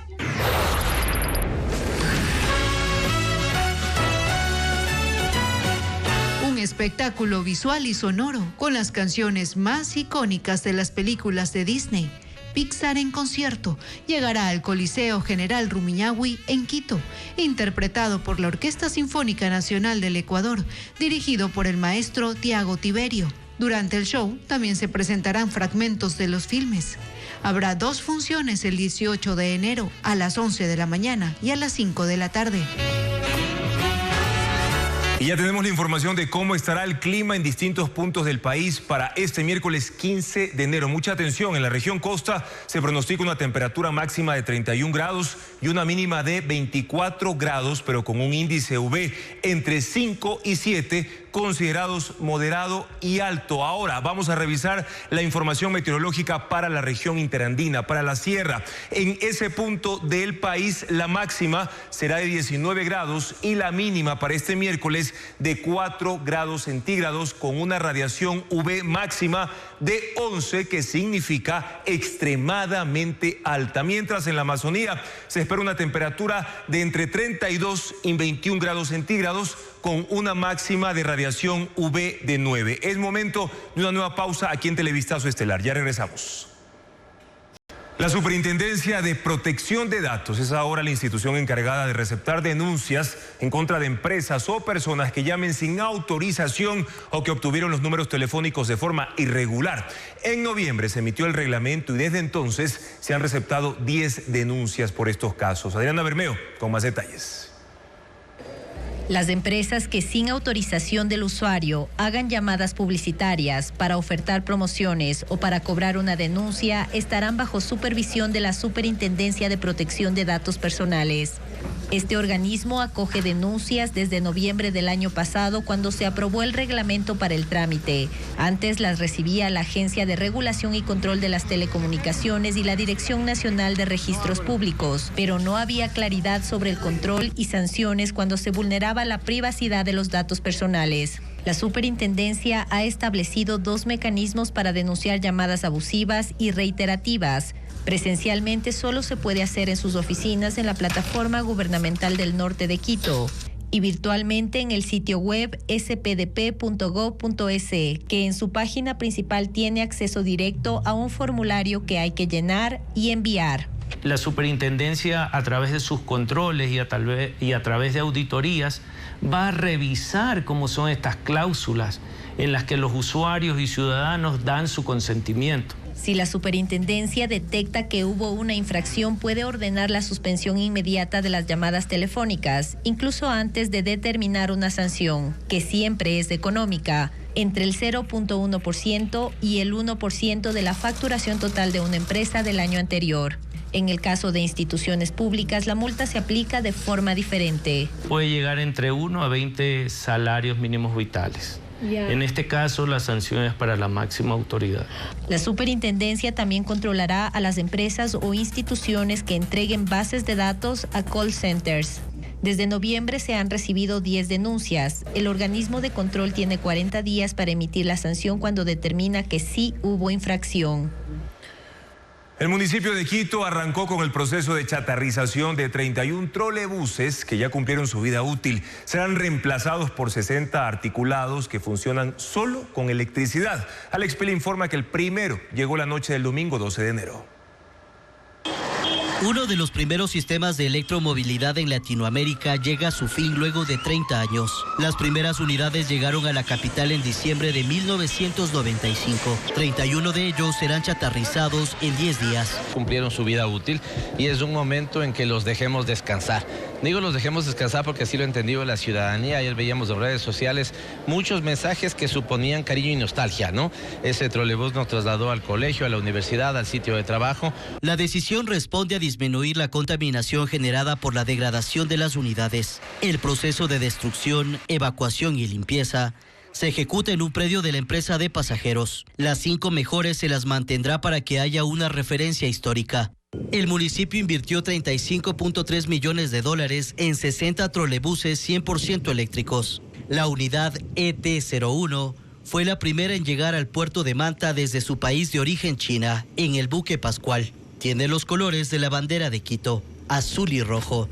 Un espectáculo visual y sonoro con las canciones más icónicas de las películas de Disney. Pixar en concierto llegará al Coliseo General Rumiñahui en Quito, interpretado por la Orquesta Sinfónica Nacional del Ecuador, dirigido por el maestro Tiago Tiberio. Durante el show también se presentarán fragmentos de los filmes. Habrá 2 funciones el 18 de enero a las 11 de la mañana y a las 5 de la tarde. Y ya tenemos la información de cómo estará el clima en distintos puntos del país para este miércoles 15 de enero. Mucha atención, en la región costa se pronostica una temperatura máxima de 31 grados y una mínima de 24 grados, pero con un índice UV entre 5 y 7, considerados moderado y alto. Ahora vamos a revisar la información meteorológica para la región interandina, para la sierra. En ese punto del país la máxima será de 19 grados y la mínima para este miércoles de 4 grados centígrados con una radiación UV máxima de 11, que significa extremadamente alta. Mientras en la Amazonía se espera una temperatura de entre 32 y 21 grados centígrados con una máxima de radiación UV de 9. Es momento de una nueva pausa aquí en Televistazo Estelar. Ya regresamos. La Superintendencia de Protección de Datos es ahora la institución encargada de receptar denuncias en contra de empresas o personas que llamen sin autorización o que obtuvieron los números telefónicos de forma irregular. En noviembre se emitió el reglamento y desde entonces se han receptado 10 denuncias por estos casos. Adriana Bermeo con más detalles. Las empresas que sin autorización del usuario hagan llamadas publicitarias para ofertar promociones o para cobrar una denuncia estarán bajo supervisión de la Superintendencia de Protección de Datos Personales. Este organismo acoge denuncias desde noviembre del año pasado, cuando se aprobó el reglamento para el trámite. Antes las recibía la Agencia de Regulación y Control de las Telecomunicaciones y la Dirección Nacional de Registros Públicos, pero no había claridad sobre el control y sanciones cuando se vulneraba la privacidad de los datos personales. La superintendencia ha establecido 2 mecanismos para denunciar llamadas abusivas y reiterativas. Presencialmente solo se puede hacer en sus oficinas en la plataforma gubernamental del norte de Quito y virtualmente en el sitio web spdp.gov.es, que en su página principal tiene acceso directo a un formulario que hay que llenar y enviar. La superintendencia, a través de sus controles y a través de auditorías, va a revisar cómo son estas cláusulas en las que los usuarios y ciudadanos dan su consentimiento. Si la superintendencia detecta que hubo una infracción, puede ordenar la suspensión inmediata de las llamadas telefónicas, incluso antes de determinar una sanción, que siempre es económica, entre el 0.1% y el 1% de la facturación total de una empresa del año anterior. En el caso de instituciones públicas, la multa se aplica de forma diferente. Puede llegar entre 1 a 20 salarios mínimos vitales. En este caso, la sanción es para la máxima autoridad. La superintendencia también controlará a las empresas o instituciones que entreguen bases de datos a call centers. Desde noviembre se han recibido 10 denuncias. El organismo de control tiene 40 días para emitir la sanción cuando determina que sí hubo infracción. El municipio de Quito arrancó con el proceso de chatarrización de 31 trolebuses que ya cumplieron su vida útil. Serán reemplazados por 60 articulados que funcionan solo con electricidad. Alex Pila informa que el primero llegó la noche del domingo 12 de enero. Uno de los primeros sistemas de electromovilidad en Latinoamérica llega a su fin luego de 30 años. Las primeras unidades llegaron a la capital en diciembre de 1995. 31 de ellos serán chatarrizados en 10 días. Cumplieron su vida útil y es un momento en que los dejemos descansar. Digo los dejemos descansar porque así lo ha entendido la ciudadanía. Ayer veíamos en redes sociales muchos mensajes que suponían cariño y nostalgia, ¿no? Ese trolebús nos trasladó al colegio, a la universidad, al sitio de trabajo. La decisión responde a disminuir la contaminación generada por la degradación de las unidades. El proceso de destrucción, evacuación y limpieza se ejecuta en un predio de la empresa de pasajeros. Las 5 mejores se las mantendrá para que haya una referencia histórica. El municipio invirtió $35.3 millones en 60 trolebuses 100% eléctricos. La unidad ET-01 fue la primera en llegar al puerto de Manta desde su país de origen, China, en el buque Pascual. Tiene los colores de la bandera de Quito, azul y rojo,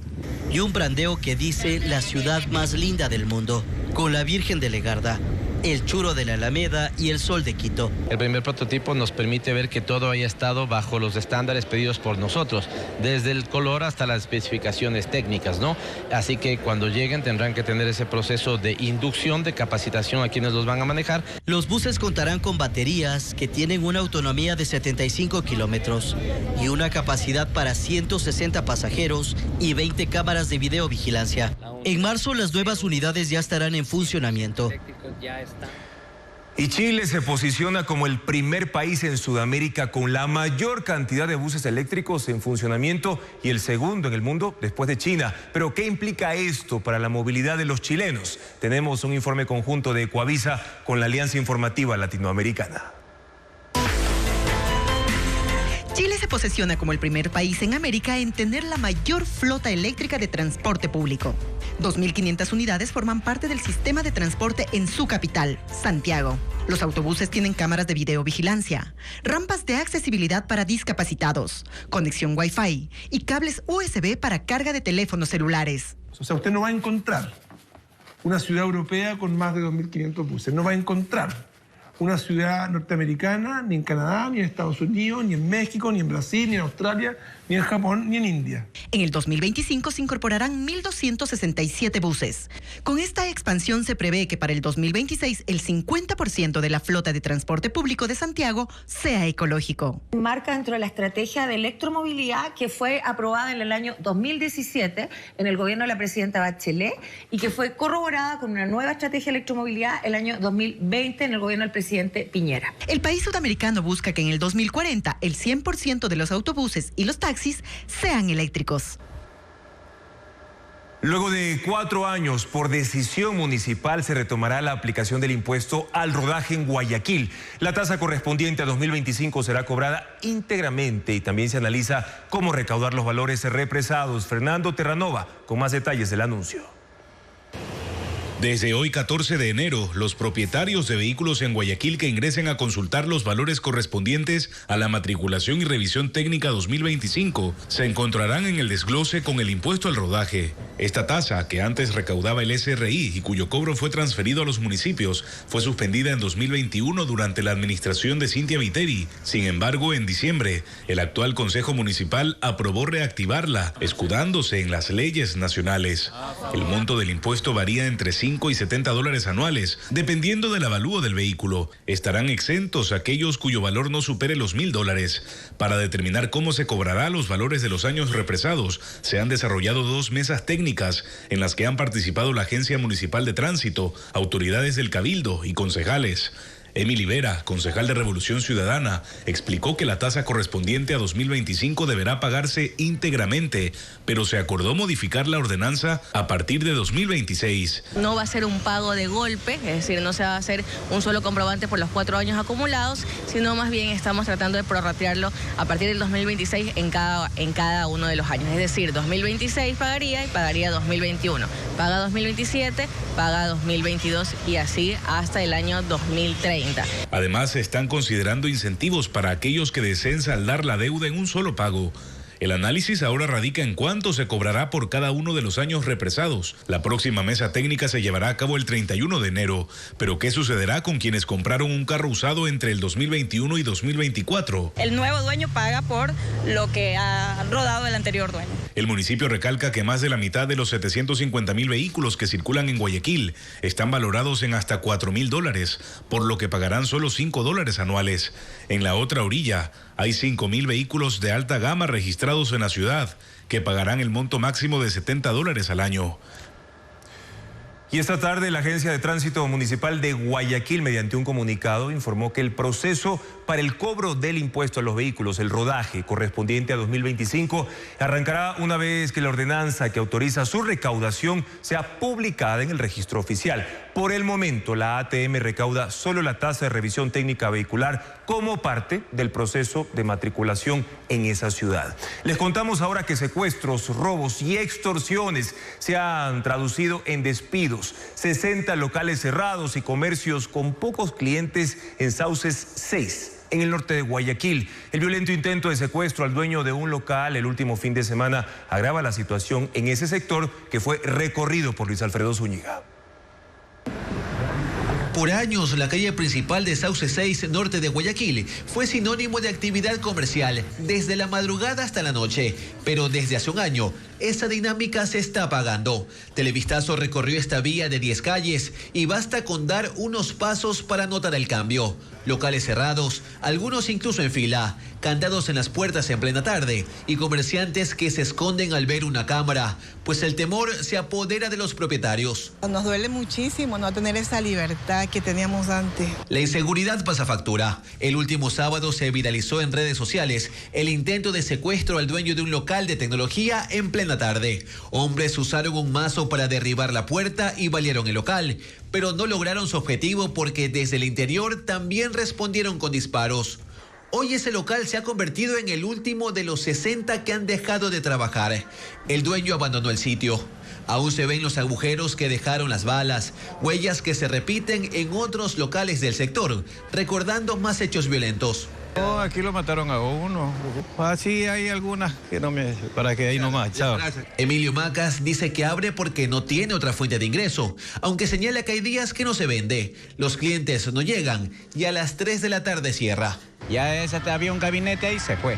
y un brandeo que dice la ciudad más linda del mundo, con la Virgen de Legarda. el Churo de la Alameda y el Sol de Quito. El primer prototipo nos permite ver que todo haya estado bajo los estándares pedidos por nosotros, desde el color hasta las especificaciones técnicas, ¿no? Así que cuando lleguen tendrán que tener ese proceso de inducción, de capacitación a quienes los van a manejar. Los buses contarán con baterías que tienen una autonomía de 75 kilómetros y una capacidad para 160 pasajeros y 20 cámaras de videovigilancia. En marzo las nuevas unidades ya estarán en funcionamiento. Y Chile se posiciona como el primer país en Sudamérica con la mayor cantidad de buses eléctricos en funcionamiento y el segundo en el mundo después de China. Pero ¿qué implica esto para la movilidad de los chilenos? Tenemos un informe conjunto de Ecuavisa con la Alianza Informativa Latinoamericana. Chile se posiciona como el primer país en América en tener la mayor flota eléctrica de transporte público. 2.500 unidades forman parte del sistema de transporte en su capital, Santiago. Los autobuses tienen cámaras de videovigilancia, rampas de accesibilidad para discapacitados, conexión Wi-Fi y cables USB para carga de teléfonos celulares. O sea, usted no va a encontrar una ciudad europea con más de 2.500 buses. No va a encontrar una ciudad norteamericana, ni en Canadá, ni en Estados Unidos, ni en México, ni en Brasil, ni en Australia, ni en Japón, ni en India. En el 2025 se incorporarán 1.267 buses. Con esta expansión se prevé que para el 2026 el 50% de la flota de transporte público de Santiago sea ecológico. Marca dentro de la estrategia de electromovilidad que fue aprobada en el año 2017 en el gobierno de la presidenta Bachelet y que fue corroborada con una nueva estrategia de electromovilidad el año 2020 en el gobierno del presidente Piñera. El país sudamericano busca que en el 2040 el 100% de los autobuses y los taxis sean eléctricos. Luego de 4 años, por decisión municipal, se retomará la aplicación del impuesto al rodaje en Guayaquil. La tasa correspondiente a 2025 será cobrada íntegramente y también se analiza cómo recaudar los valores represados. Fernando Terranova, con más detalles del anuncio. Desde hoy 14 de enero, los propietarios de vehículos en Guayaquil que ingresen a consultar los valores correspondientes a la matriculación y revisión técnica 2025 se encontrarán en el desglose con el impuesto al rodaje. Esta tasa, que antes recaudaba el SRI y cuyo cobro fue transferido a los municipios, fue suspendida en 2021 durante la administración de Cintia Viteri. Sin embargo, en diciembre, el actual Consejo Municipal aprobó reactivarla, escudándose en las leyes nacionales. El monto del impuesto varía entre $5 y $70 anuales, dependiendo del avalúo del vehículo. Estarán exentos aquellos cuyo valor no supere los $1.000. Para determinar cómo se cobrará los valores de los años represados, se han desarrollado 2 mesas técnicas en las que han participado la Agencia Municipal de Tránsito, autoridades del Cabildo y concejales. Emily Vera, concejal de Revolución Ciudadana, explicó que la tasa correspondiente a 2025 deberá pagarse íntegramente, pero se acordó modificar la ordenanza a partir de 2026. No va a ser un pago de golpe, es decir, no se va a hacer un solo comprobante por los 4 años acumulados, sino más bien estamos tratando de prorratearlo a partir del 2026 en cada uno de los años. Es decir, 2026 pagaría y pagaría 2021. Paga 2027, paga 2022 y así hasta el año 2030. Además, se están considerando incentivos para aquellos que deseen saldar la deuda en un solo pago. El análisis ahora radica en cuánto se cobrará por cada uno de los años represados. La próxima mesa técnica se llevará a cabo el 31 de enero. Pero ¿qué sucederá con quienes compraron un carro usado entre el 2021 y 2024? El nuevo dueño paga por lo que ha rodado el anterior dueño. El municipio recalca que más de la mitad de los 750,000 vehículos que circulan en Guayaquil están valorados en hasta $4,000, por lo que pagarán solo $5 anuales. En la otra orilla, hay 5,000 vehículos de alta gama registrados en la ciudad, que pagarán el monto máximo de $70 al año. Y esta tarde la Agencia de Tránsito Municipal de Guayaquil, mediante un comunicado, informó que el proceso para el cobro del impuesto a los vehículos, el rodaje correspondiente a 2025, arrancará una vez que la ordenanza que autoriza su recaudación sea publicada en el registro oficial. Por el momento, la ATM recauda solo la tasa de revisión técnica vehicular como parte del proceso de matriculación en esa ciudad. Les contamos ahora que secuestros, robos y extorsiones se han traducido en despidos. 60 locales cerrados y comercios con pocos clientes en Sauces 6, en el norte de Guayaquil. El violento intento de secuestro al dueño de un local el último fin de semana agrava la situación en ese sector que fue recorrido por Luis Alfredo Zúñiga. Por años, la calle principal de Sauce 6, norte de Guayaquil, fue sinónimo de actividad comercial desde la madrugada hasta la noche. Pero desde hace un año, esa dinámica se está apagando. Televistazo recorrió esta vía de 10 calles y basta con dar unos pasos para notar el cambio. Locales cerrados, algunos incluso en fila, candados en las puertas en plena tarde y comerciantes que se esconden al ver una cámara, pues el temor se apodera de los propietarios. Nos duele muchísimo no tener esa libertad que teníamos antes. La inseguridad pasa factura. El último sábado se viralizó en redes sociales el intento de secuestro al dueño de un local de tecnología en plena tarde. Hombres usaron un mazo para derribar la puerta y balearon el local, pero no lograron su objetivo porque desde el interior también respondieron con disparos. Hoy ese local se ha convertido en el último de los 60 que han dejado de trabajar. El dueño abandonó el sitio. Aún se ven los agujeros que dejaron las balas, huellas que se repiten en otros locales del sector, recordando más hechos violentos. Oh, aquí lo mataron a uno. Así hay algunas que no me... para que ahí nomás, chao. Emilio Macas dice que abre porque no tiene otra fuente de ingreso, aunque señala que hay días que no se vende. Los clientes no llegan y a las 3 de la tarde cierra. Ya había un gabinete ahí, se fue.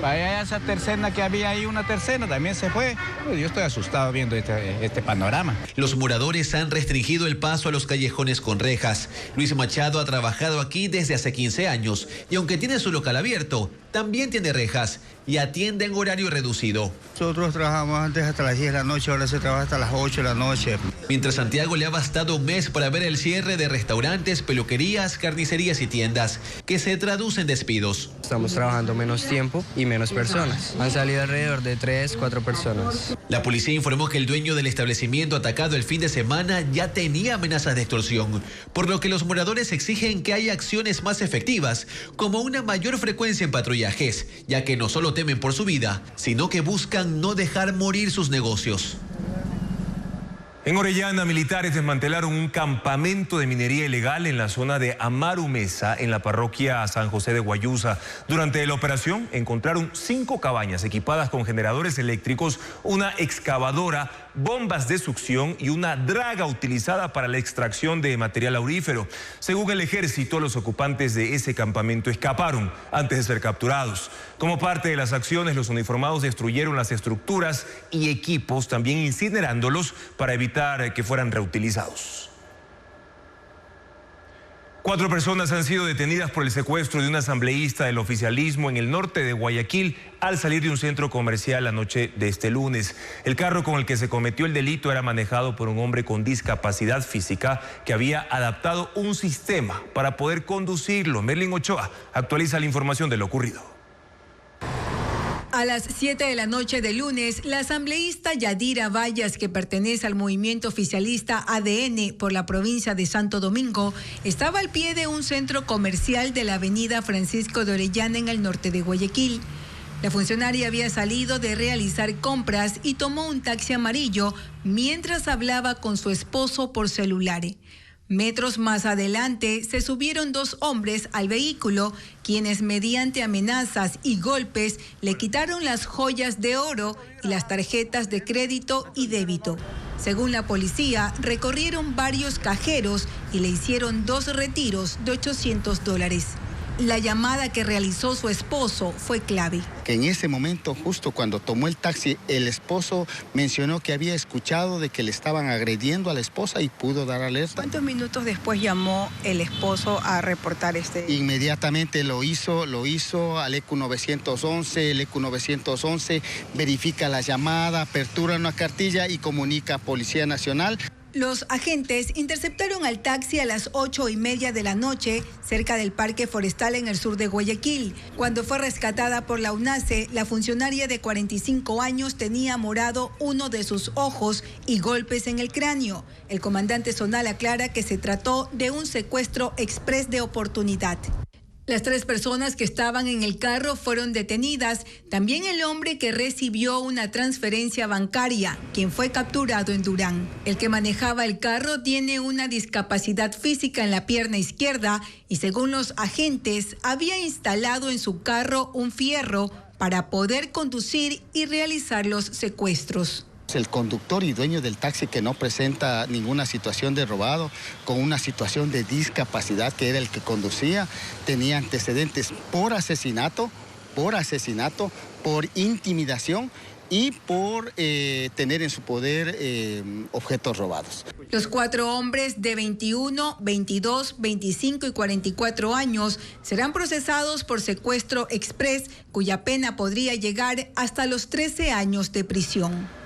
Para esa tercera que había ahí, una tercera, también se fue. Yo estoy asustado viendo este panorama. Los moradores han restringido el paso a los callejones con rejas. Luis Machado ha trabajado aquí desde hace 15 años y aunque tiene su local abierto, también tiene rejas y atiende en horario reducido. Nosotros trabajamos antes hasta las 10 de la noche, ahora se trabaja hasta las 8 de la noche. Mientras Santiago le ha bastado un mes para ver el cierre de restaurantes, peluquerías, carnicerías y tiendas, que se traducen en despidos. Estamos trabajando menos tiempo y menos personas. Han salido alrededor de 3, 4 personas. La policía informó que el dueño del establecimiento atacado el fin de semana ya tenía amenazas de extorsión, por lo que los moradores exigen que haya acciones más efectivas, como una mayor frecuencia en patrullajes, ya que no solo temen por su vida, sino que buscan no dejar morir sus negocios. En Orellana, militares desmantelaron un campamento de minería ilegal en la zona de Amaru Mesa, en la parroquia San José de Guayusa. Durante la operación encontraron 5 cabañas equipadas con generadores eléctricos, una excavadora, bombas de succión y una draga utilizada para la extracción de material aurífero. Según el ejército, los ocupantes de ese campamento escaparon antes de ser capturados. Como parte de las acciones, los uniformados destruyeron las estructuras y equipos, también incinerándolos para evitar que fueran reutilizados. 4 personas han sido detenidas por el secuestro de un asambleísta del oficialismo en el norte de Guayaquil al salir de un centro comercial la noche de este lunes. El carro con el que se cometió el delito era manejado por un hombre con discapacidad física que había adaptado un sistema para poder conducirlo. Merlin Ochoa actualiza la información de lo ocurrido. A las 7 de la noche de lunes, la asambleísta Yadira Vallas, que pertenece al movimiento oficialista ADN por la provincia de Santo Domingo, estaba al pie de un centro comercial de la avenida Francisco de Orellana en el norte de Guayaquil. La funcionaria había salido de realizar compras y tomó un taxi amarillo mientras hablaba con su esposo por celular. Metros más adelante se subieron 2 hombres al vehículo, quienes mediante amenazas y golpes le quitaron las joyas de oro y las tarjetas de crédito y débito. Según la policía, recorrieron varios cajeros y le hicieron 2 retiros de $800. La llamada que realizó su esposo fue clave. Que en ese momento, justo cuando tomó el taxi, el esposo mencionó que había escuchado de que le estaban agrediendo a la esposa y pudo dar alerta. ¿Cuántos minutos después llamó el esposo a reportar este? Inmediatamente lo hizo al ECU 911, el ECU 911 verifica la llamada, apertura una cartilla y comunica a Policía Nacional. Los agentes interceptaron al taxi a las 8:30 de la noche cerca del Parque Forestal en el sur de Guayaquil. Cuando fue rescatada por la UNACE, la funcionaria de 45 años tenía morado uno de sus ojos y golpes en el cráneo. El comandante zonal aclara que se trató de un secuestro exprés de oportunidad. Las 3 personas que estaban en el carro fueron detenidas, también el hombre que recibió una transferencia bancaria, quien fue capturado en Durán. El que manejaba el carro tiene una discapacidad física en la pierna izquierda y según los agentes había instalado en su carro un fierro para poder conducir y realizar los secuestros. El conductor y dueño del taxi que no presenta ninguna situación de robado, con una situación de discapacidad, que era el que conducía, tenía antecedentes por asesinato, por intimidación y por tener en su poder objetos robados. Los 4 hombres de 21, 22, 25 y 44 años serán procesados por secuestro express, cuya pena podría llegar hasta los 13 años de prisión.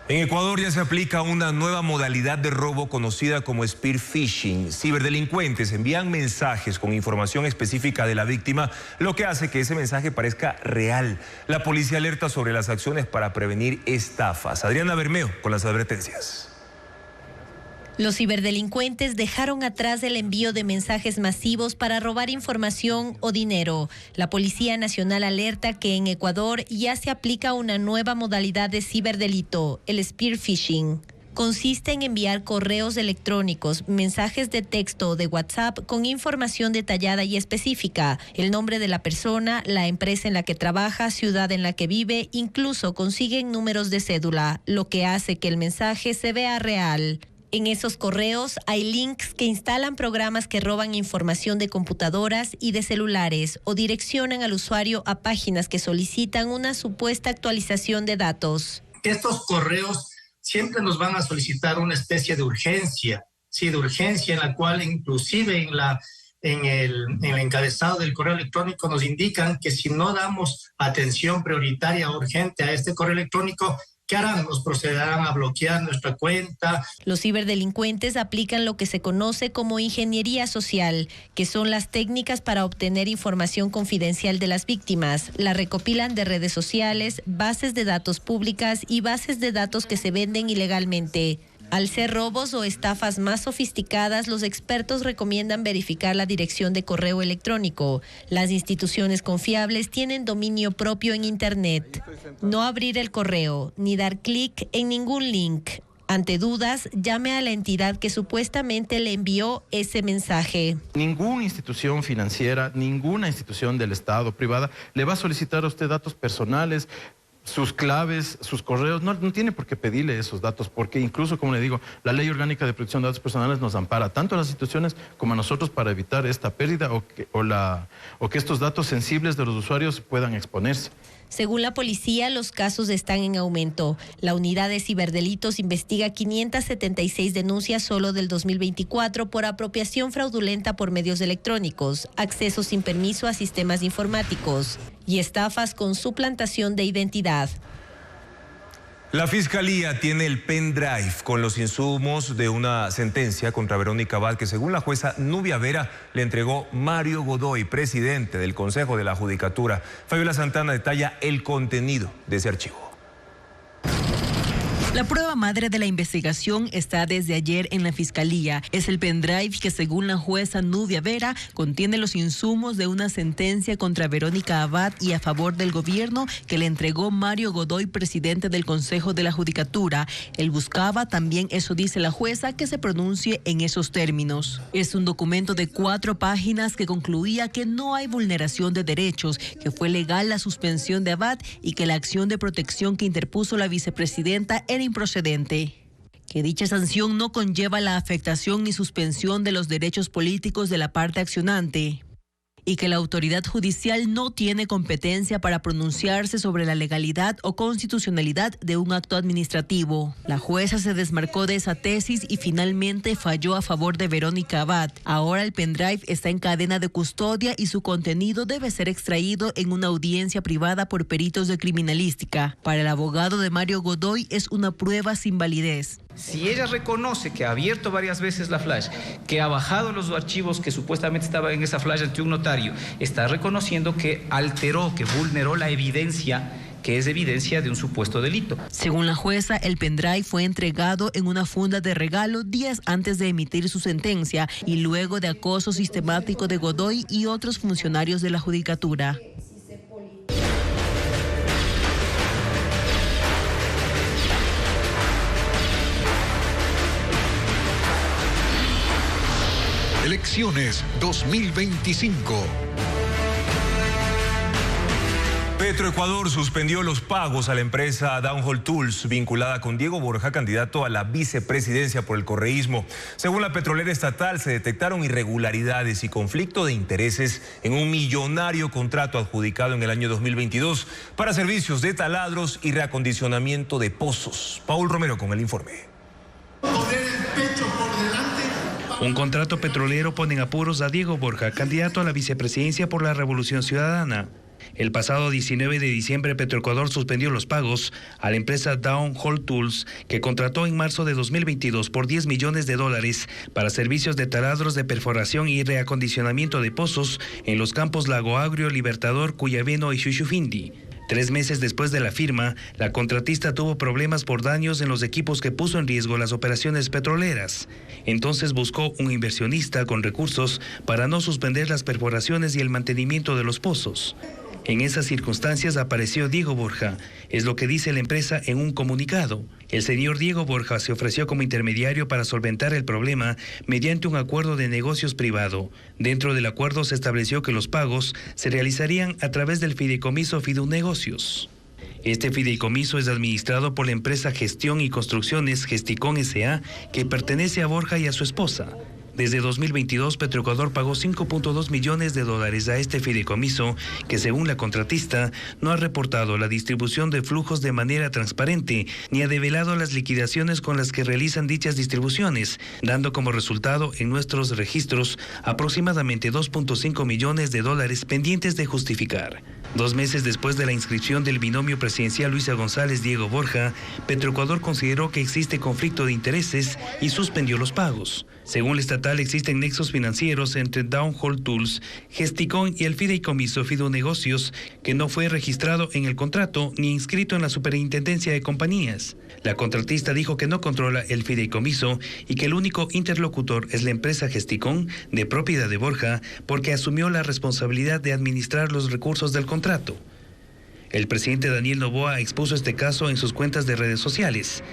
En Ecuador ya se aplica una nueva modalidad de robo conocida como spear phishing. Ciberdelincuentes envían mensajes con información específica de la víctima, lo que hace que ese mensaje parezca real. La policía alerta sobre las acciones para prevenir estafas. Adriana Bermeo con las advertencias. Los ciberdelincuentes dejaron atrás el envío de mensajes masivos para robar información o dinero. La Policía Nacional alerta que en Ecuador ya se aplica una nueva modalidad de ciberdelito, el spear phishing. Consiste en enviar correos electrónicos, mensajes de texto o de WhatsApp con información detallada y específica, el nombre de la persona, la empresa en la que trabaja, ciudad en la que vive, incluso consiguen números de cédula, lo que hace que el mensaje se vea real. En esos correos hay links que instalan programas que roban información de computadoras y de celulares o direccionan al usuario a páginas que solicitan una supuesta actualización de datos. Estos correos siempre nos van a solicitar una especie de urgencia, sí, de urgencia, en la cual inclusive en el encabezado del correo electrónico nos indican que si no damos atención prioritaria o urgente a este correo electrónico, ¿qué harán? Nos procederán a bloquear nuestra cuenta. Los ciberdelincuentes aplican lo que se conoce como ingeniería social, que son las técnicas para obtener información confidencial de las víctimas. La recopilan de redes sociales, bases de datos públicas y bases de datos que se venden ilegalmente. Al ser robos o estafas más sofisticadas, los expertos recomiendan verificar la dirección de correo electrónico. Las instituciones confiables tienen dominio propio en Internet. No abrir el correo, ni dar clic en ningún link. Ante dudas, llame a la entidad que supuestamente le envió ese mensaje. Ninguna institución financiera, ninguna institución del Estado privada le va a solicitar a usted datos personales, sus claves, sus correos. No tiene por qué pedirle esos datos, porque incluso, como le digo, la Ley Orgánica de Protección de Datos Personales nos ampara tanto a las instituciones como a nosotros para evitar esta pérdida o que estos datos sensibles de los usuarios puedan exponerse. Según la policía, los casos están en aumento. La unidad de ciberdelitos investiga 576 denuncias solo del 2024 por apropiación fraudulenta por medios electrónicos, acceso sin permiso a sistemas informáticos y estafas con suplantación de identidad. La Fiscalía tiene el pendrive con los insumos de una sentencia contra Verónica Abad que, según la jueza Nubia Vera, le entregó Mario Godoy, presidente del Consejo de la Judicatura. Fabiola Santana detalla el contenido de ese archivo. La prueba madre de la investigación está desde ayer en la Fiscalía. Es el pendrive que, según la jueza Nubia Vera, contiene los insumos de una sentencia contra Verónica Abad y a favor del gobierno que le entregó Mario Godoy, presidente del Consejo de la Judicatura. Él buscaba, también eso dice la jueza, que se pronuncie en esos términos. Es un documento de 4 páginas que concluía que no hay vulneración de derechos, que fue legal la suspensión de Abad y que la acción de protección que interpuso la vicepresidenta era improcedente, que dicha sanción no conlleva la afectación ni suspensión de los derechos políticos de la parte accionante y que la autoridad judicial no tiene competencia para pronunciarse sobre la legalidad o constitucionalidad de un acto administrativo. La jueza se desmarcó de esa tesis y finalmente falló a favor de Verónica Abad. Ahora el pendrive está en cadena de custodia y su contenido debe ser extraído en una audiencia privada por peritos de criminalística. Para el abogado de Mario Godoy es una prueba sin validez. Si ella reconoce que ha abierto varias veces la flash, que ha bajado los archivos que supuestamente estaban en esa flash ante un notario, está reconociendo que alteró, que vulneró la evidencia, que es evidencia de un supuesto delito. Según la jueza, el pendrive fue entregado en una funda de regalo días antes de emitir su sentencia y luego de acoso sistemático de Godoy y otros funcionarios de la Judicatura. Elecciones 2025. Petroecuador suspendió los pagos a la empresa Downhole Tools, vinculada con Diego Borja, candidato a la vicepresidencia por el correísmo. Según la petrolera estatal, se detectaron irregularidades y conflicto de intereses en un millonario contrato adjudicado en el año 2022 para servicios de taladros y reacondicionamiento de pozos. Paul Romero con el informe. Un contrato petrolero pone en apuros a Diego Borja, candidato a la vicepresidencia por la Revolución Ciudadana. El pasado 19 de diciembre, Petroecuador suspendió los pagos a la empresa Downhole Tools, que contrató en marzo de 2022 por $10 millones para servicios de taladros de perforación y reacondicionamiento de pozos en los campos Lago Agrio, Libertador, Cuyabeno y Xuxufindi. 3 meses después de la firma, la contratista tuvo problemas por daños en los equipos que puso en riesgo las operaciones petroleras. Entonces buscó un inversionista con recursos para no suspender las perforaciones y el mantenimiento de los pozos. En esas circunstancias apareció Diego Borja, es lo que dice la empresa en un comunicado. El señor Diego Borja se ofreció como intermediario para solventar el problema mediante un acuerdo de negocios privado. Dentro del acuerdo se estableció que los pagos se realizarían a través del fideicomiso Fidunegocios. Este fideicomiso es administrado por la empresa Gestión y Construcciones Gesticón S.A., que pertenece a Borja y a su esposa. Desde 2022, Petroecuador pagó $5.2 millones a este fideicomiso, que según la contratista no ha reportado la distribución de flujos de manera transparente, ni ha develado las liquidaciones con las que realizan dichas distribuciones, dando como resultado en nuestros registros aproximadamente $2.5 millones pendientes de justificar. 2 meses después de la inscripción del binomio presidencial Luisa González-Diego Borja, Petroecuador consideró que existe conflicto de intereses y suspendió los pagos. Según la estatal, existen nexos financieros entre Downhole Tools, Gesticón y el fideicomiso Fidunegocios, que no fue registrado en el contrato ni inscrito en la Superintendencia de Compañías. La contratista dijo que no controla el fideicomiso y que el único interlocutor es la empresa Gesticón, de propiedad de Borja, porque asumió la responsabilidad de administrar los recursos del contrato. El presidente Daniel Noboa expuso este caso en sus cuentas de redes sociales.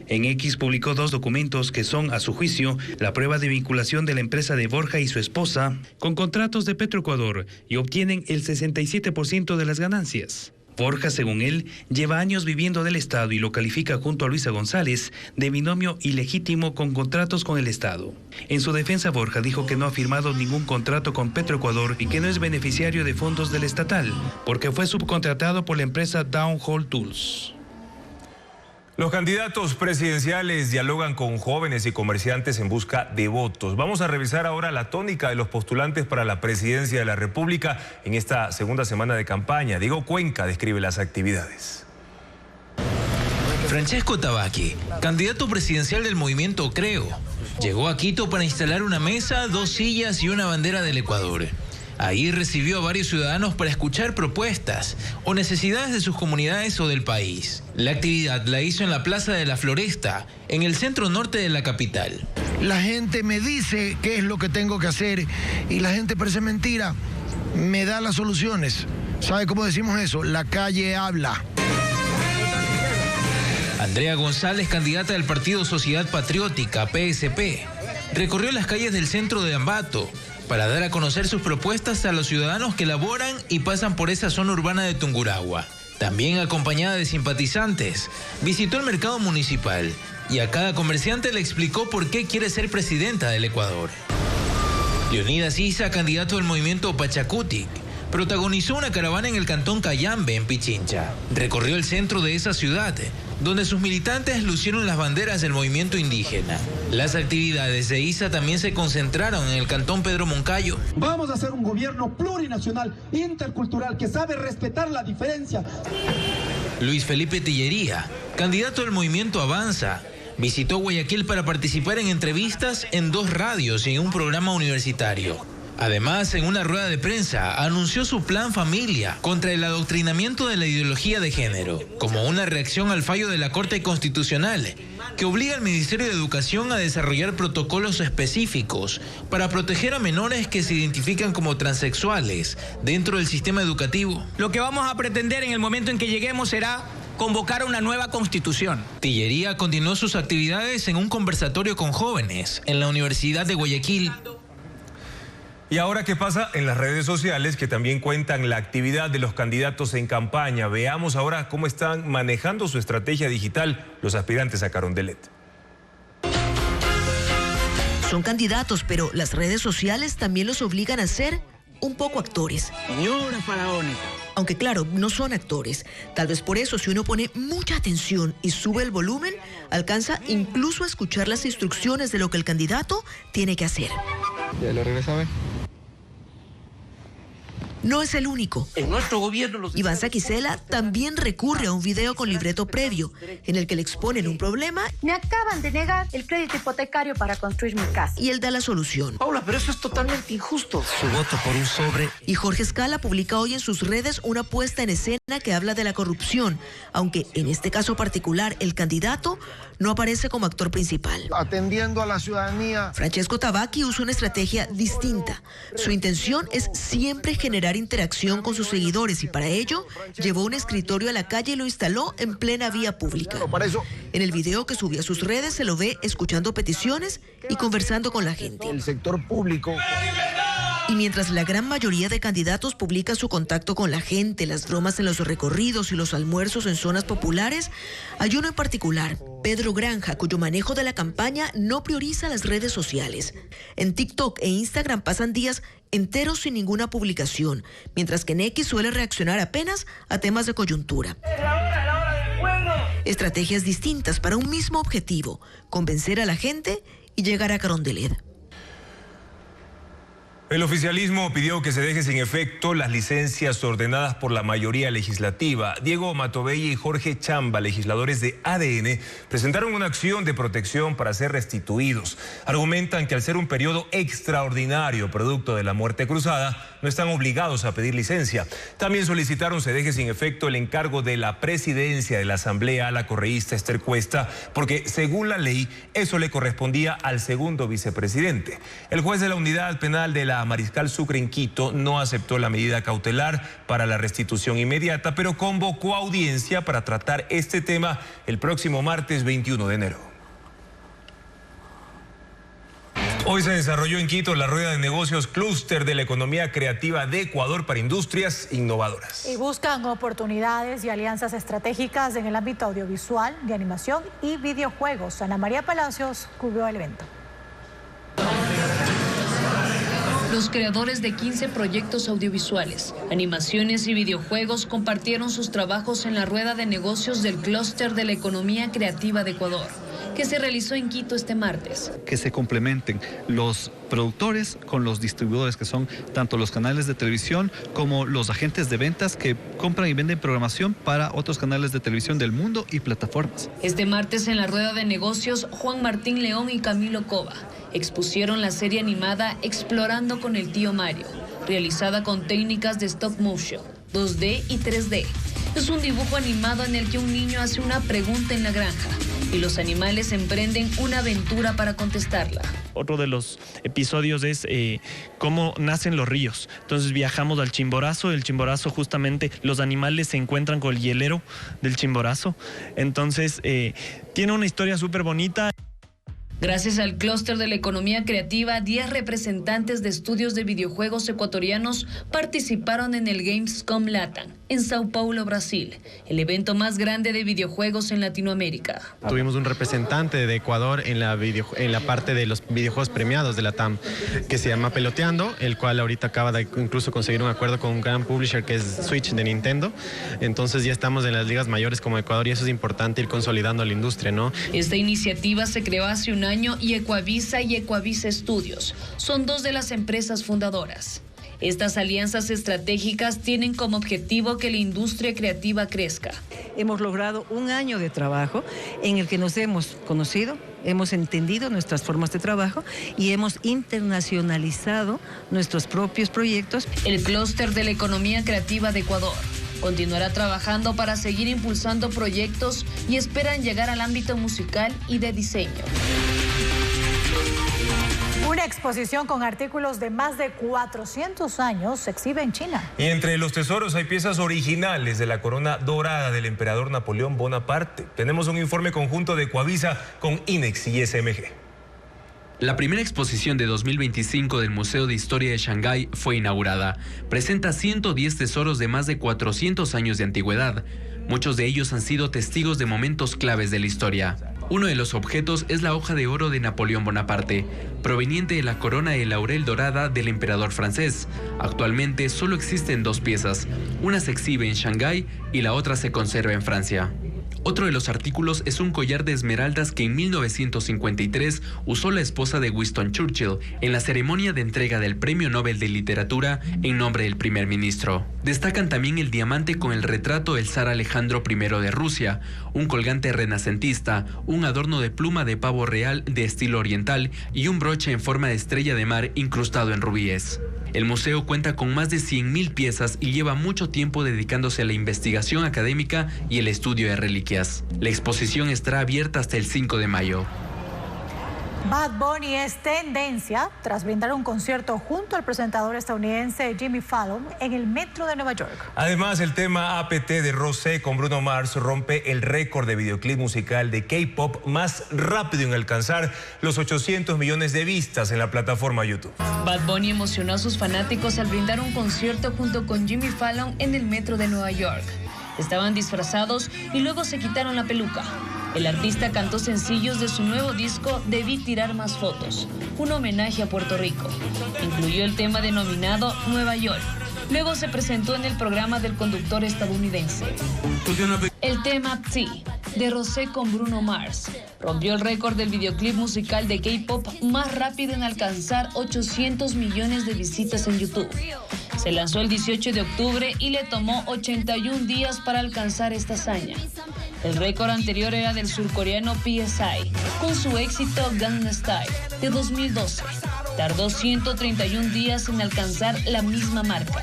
En X publicó 2 documentos que son, a su juicio, la prueba de vinculación de la empresa de Borja y su esposa con contratos de Petroecuador y obtienen el 67% de las ganancias. Borja, según él, lleva años viviendo del Estado y lo califica junto a Luisa González de binomio ilegítimo con contratos con el Estado. En su defensa, Borja dijo que no ha firmado ningún contrato con Petroecuador y que no es beneficiario de fondos del estatal, porque fue subcontratado por la empresa Downhole Tools. Los candidatos presidenciales dialogan con jóvenes y comerciantes en busca de votos. Vamos a revisar ahora la tónica de los postulantes para la presidencia de la República en esta segunda semana de campaña. Diego Cuenca describe las actividades. Francesco Tabaqui, candidato presidencial del movimiento Creo, llegó a Quito para instalar una mesa, 2 sillas y una bandera del Ecuador. Ahí recibió a varios ciudadanos para escuchar propuestas o necesidades de sus comunidades o del país. La actividad la hizo en la Plaza de la Floresta, en el centro norte de la capital. La gente me dice qué es lo que tengo que hacer y la gente parece mentira, me da las soluciones. ¿Sabe cómo decimos eso? La calle habla. Andrea González, candidata del Partido Sociedad Patriótica, PSP, recorrió las calles del centro de Ambato para dar a conocer sus propuestas a los ciudadanos que laboran y pasan por esa zona urbana de Tungurahua. También acompañada de simpatizantes, visitó el mercado municipal y a cada comerciante le explicó por qué quiere ser presidenta del Ecuador. Leonidas Issa, candidato del movimiento Pachacutic, protagonizó una caravana en el cantón Cayambe, en Pichincha. Recorrió el centro de esa ciudad, donde sus militantes lucieron las banderas del movimiento indígena. Las actividades de Issa también se concentraron en el cantón Pedro Moncayo. Vamos a hacer un gobierno plurinacional, intercultural, que sabe respetar la diferencia. Luis Felipe Tillería, candidato del movimiento Avanza, visitó Guayaquil para participar en entrevistas en 2 radios y en un programa universitario. Además, en una rueda de prensa, anunció su plan familia contra el adoctrinamiento de la ideología de género, como una reacción al fallo de la Corte Constitucional, que obliga al Ministerio de Educación a desarrollar protocolos específicos para proteger a menores que se identifican como transexuales dentro del sistema educativo. Lo que vamos a pretender en el momento en que lleguemos será convocar una nueva constitución. Tillería continuó sus actividades en un conversatorio con jóvenes en la Universidad de Guayaquil. Y ahora, ¿qué pasa en las redes sociales que también cuentan la actividad de los candidatos en campaña? Veamos ahora cómo están manejando su estrategia digital los aspirantes a Carondelet. Son candidatos, pero las redes sociales también los obligan a ser un poco actores. Señora faraónica. Aunque claro, no son actores. Tal vez por eso, si uno pone mucha atención y sube el volumen, alcanza incluso a escuchar las instrucciones de lo que el candidato tiene que hacer. Ya lo regresa a ver. No es el único. En nuestro gobierno Iván Saquicela también recurre a un video con libreto previo, en el que le exponen un problema. Me acaban de negar el crédito hipotecario para construir mi casa. Y él da la solución. Paula, pero eso es totalmente injusto. Su voto por un sobre. Y Jorge Escala publica hoy en sus redes una puesta en escena que habla de la corrupción, aunque en este caso particular el candidato no aparece como actor principal. Atendiendo a la ciudadanía. Francesco Tabacchi usa una estrategia distinta. Su intención es siempre generar interacción con sus seguidores y para ello llevó un escritorio a la calle y lo instaló en plena vía pública. En el video que subió a sus redes se lo ve escuchando peticiones y conversando con la gente. El sector público. Y mientras la gran mayoría de candidatos publica su contacto con la gente, las bromas en los recorridos y los almuerzos en zonas populares, hay uno en particular, Pedro Granja, cuyo manejo de la campaña no prioriza las redes sociales. En TikTok e Instagram pasan días enteros sin ninguna publicación, mientras que en X suele reaccionar apenas a temas de coyuntura. Estrategias distintas para un mismo objetivo, convencer a la gente y llegar a Carondelet. El oficialismo pidió que se deje sin efecto las licencias ordenadas por la mayoría legislativa. Diego Matobella y Jorge Chamba, legisladores de ADN, presentaron una acción de protección para ser restituidos. Argumentan que al ser un periodo extraordinario producto de la muerte cruzada, no están obligados a pedir licencia. También solicitaron se deje sin efecto el encargo de la presidencia de la Asamblea a la correísta Esther Cuesta, porque según la ley, eso le correspondía al segundo vicepresidente. El juez de la Unidad Penal de la Mariscal Sucre en Quito no aceptó la medida cautelar para la restitución inmediata, pero convocó a audiencia para tratar este tema el próximo martes 21 de enero. Hoy se desarrolló en Quito la rueda de negocios Clúster de la Economía Creativa de Ecuador para industrias innovadoras. Y buscan oportunidades y alianzas estratégicas en el ámbito audiovisual, de animación y videojuegos. Ana María Palacios cubrió el evento. Los creadores de 15 proyectos audiovisuales, animaciones y videojuegos compartieron sus trabajos en la rueda de negocios del Clúster de la Economía Creativa de Ecuador, que se realizó en Quito este martes. Que se complementen los productores con los distribuidores, que son tanto los canales de televisión como los agentes de ventas que compran y venden programación para otros canales de televisión del mundo y plataformas. Este martes en la rueda de negocios, Juan Martín León y Camilo Cova expusieron la serie animada Explorando con el tío Mario, realizada con técnicas de stop motion, 2D y 3D. Es un dibujo animado en el que un niño hace una pregunta en la granja y los animales emprenden una aventura para contestarla. Otro de los episodios es cómo nacen los ríos. Entonces viajamos al Chimborazo. El Chimborazo, justamente los animales se encuentran con el hielero del Chimborazo. Entonces tiene una historia súper bonita. Gracias al Clúster de la Economía Creativa, 10 representantes de estudios de videojuegos ecuatorianos participaron en el Gamescom Latam, en Sao Paulo, Brasil, el evento más grande de videojuegos en Latinoamérica. Tuvimos un representante de Ecuador en la parte de los videojuegos premiados de Latam, que se llama Peloteando, el cual ahorita acaba de incluso conseguir un acuerdo con un gran publisher que es Switch de Nintendo. Entonces ya estamos en las ligas mayores como Ecuador y eso es importante, ir consolidando a la industria, ¿no? Esta iniciativa se creó hace un año y Ecuavisa Studios son dos de las empresas fundadoras. Estas alianzas estratégicas tienen como objetivo que la industria creativa crezca. Hemos logrado un año de trabajo en el que nos hemos conocido, hemos entendido nuestras formas de trabajo y hemos internacionalizado nuestros propios proyectos. El Clúster de la Economía Creativa de Ecuador continuará trabajando para seguir impulsando proyectos y esperan llegar al ámbito musical y de diseño. Una exposición con artículos de más de 400 años se exhibe en China. Y entre los tesoros hay piezas originales de la corona dorada del emperador Napoleón Bonaparte. Tenemos un informe conjunto de Ecuavisa con INEX y SMG. La primera exposición de 2025 del Museo de Historia de Shanghái fue inaugurada. Presenta 110 tesoros de más de 400 años de antigüedad. Muchos de ellos han sido testigos de momentos claves de la historia. Uno de los objetos es la hoja de oro de Napoleón Bonaparte, proveniente de la corona de laurel dorada del emperador francés. Actualmente solo existen 2 piezas. Una se exhibe en Shanghái y la otra se conserva en Francia. Otro de los artículos es un collar de esmeraldas que en 1953 usó la esposa de Winston Churchill en la ceremonia de entrega del Premio Nobel de Literatura en nombre del primer ministro. Destacan también el diamante con el retrato del zar Alejandro I de Rusia, un colgante renacentista, un adorno de pluma de pavo real de estilo oriental y un broche en forma de estrella de mar incrustado en rubíes. El museo cuenta con más de 100.000 piezas y lleva mucho tiempo dedicándose a la investigación académica y el estudio de reliquias. La exposición estará abierta hasta el 5 de mayo. Bad Bunny es tendencia tras brindar un concierto junto al presentador estadounidense Jimmy Fallon en el metro de Nueva York. Además, el tema APT de Rosé con Bruno Mars rompe el récord de videoclip musical de K-pop más rápido en alcanzar los 800 millones de vistas en la plataforma YouTube. Bad Bunny emocionó a sus fanáticos al brindar un concierto junto con Jimmy Fallon en el metro de Nueva York. Estaban disfrazados y luego se quitaron la peluca. El artista cantó sencillos de su nuevo disco Debí tirar más fotos, un homenaje a Puerto Rico. Incluyó el tema denominado Nueva York. Luego se presentó en el programa del conductor estadounidense. El tema T de Rosé con Bruno Mars rompió el récord del videoclip musical de K-pop más rápido en alcanzar 800 millones de visitas en YouTube. Se lanzó el 18 de octubre y le tomó 81 días para alcanzar esta hazaña. El récord anterior era del surcoreano PSI, con su éxito Gangnam Style de 2012. Tardó 131 días en alcanzar la misma marca.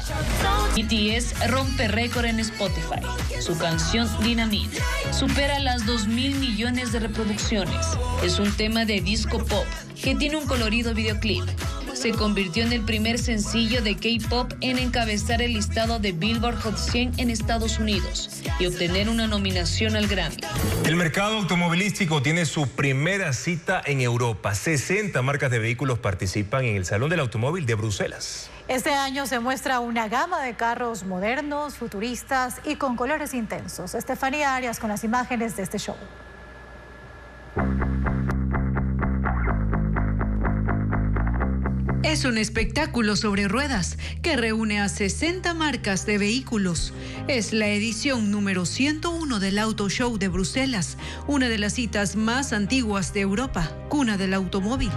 BTS rompe récord en Spotify. Su canción Dynamite supera las 2.000 millones de reproducciones. Es un tema de disco pop que tiene un colorido videoclip. Se convirtió en el primer sencillo de K-pop en encabezar el listado de Billboard Hot 100 en Estados Unidos y obtener una nominación al Grammy. El mercado automovilístico tiene su primera cita en Europa. 60 marcas de vehículos participan en el Salón del Automóvil de Bruselas. Este año se muestra una gama de carros modernos, futuristas y con colores intensos. Estefanía Arias con las imágenes de este show. Es un espectáculo sobre ruedas que reúne a 60 marcas de vehículos. Es la edición número 101 del Auto Show de Bruselas, una de las citas más antiguas de Europa, cuna del automóvil.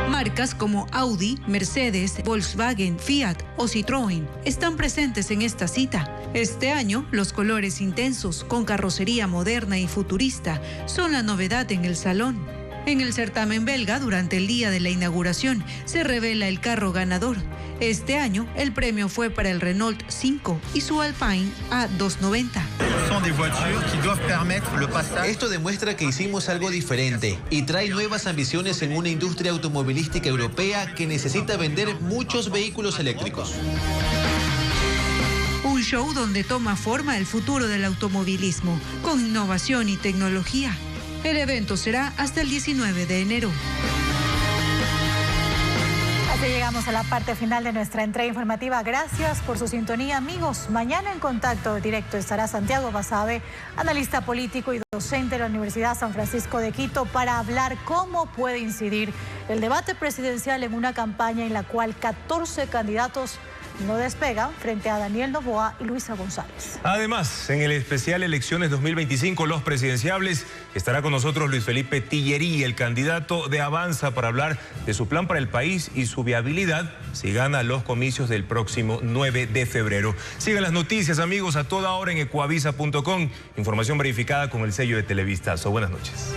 Marcas como Audi, Mercedes, Volkswagen, Fiat o Citroën están presentes en esta cita. Este año, los colores intensos, con carrocería moderna y futurista, son la novedad en el salón. En el certamen belga, durante el día de la inauguración, se revela el carro ganador. Este año, el premio fue para el Renault 5 y su Alpine A290. Esto demuestra que hicimos algo diferente y trae nuevas ambiciones en una industria automovilística europea que necesita vender muchos vehículos eléctricos. Un show donde toma forma el futuro del automovilismo, con innovación y tecnología. El evento será hasta el 19 de enero. Así llegamos a la parte final de nuestra entrega informativa. Gracias por su sintonía, amigos. Mañana en Contacto Directo estará Santiago Basabe, analista político y docente de la Universidad San Francisco de Quito, para hablar cómo puede incidir el debate presidencial en una campaña en la cual 14 candidatos no despegan frente a Daniel Noboa y Luisa González. Además, en el especial Elecciones 2025, Los Presidenciables, estará con nosotros Luis Felipe Tillerí, el candidato de Avanza, para hablar de su plan para el país y su viabilidad si gana los comicios del próximo 9 de febrero. Sigan las noticias, amigos, a toda hora en ecuavisa.com. Información verificada con el sello de Televistazo. Buenas noches.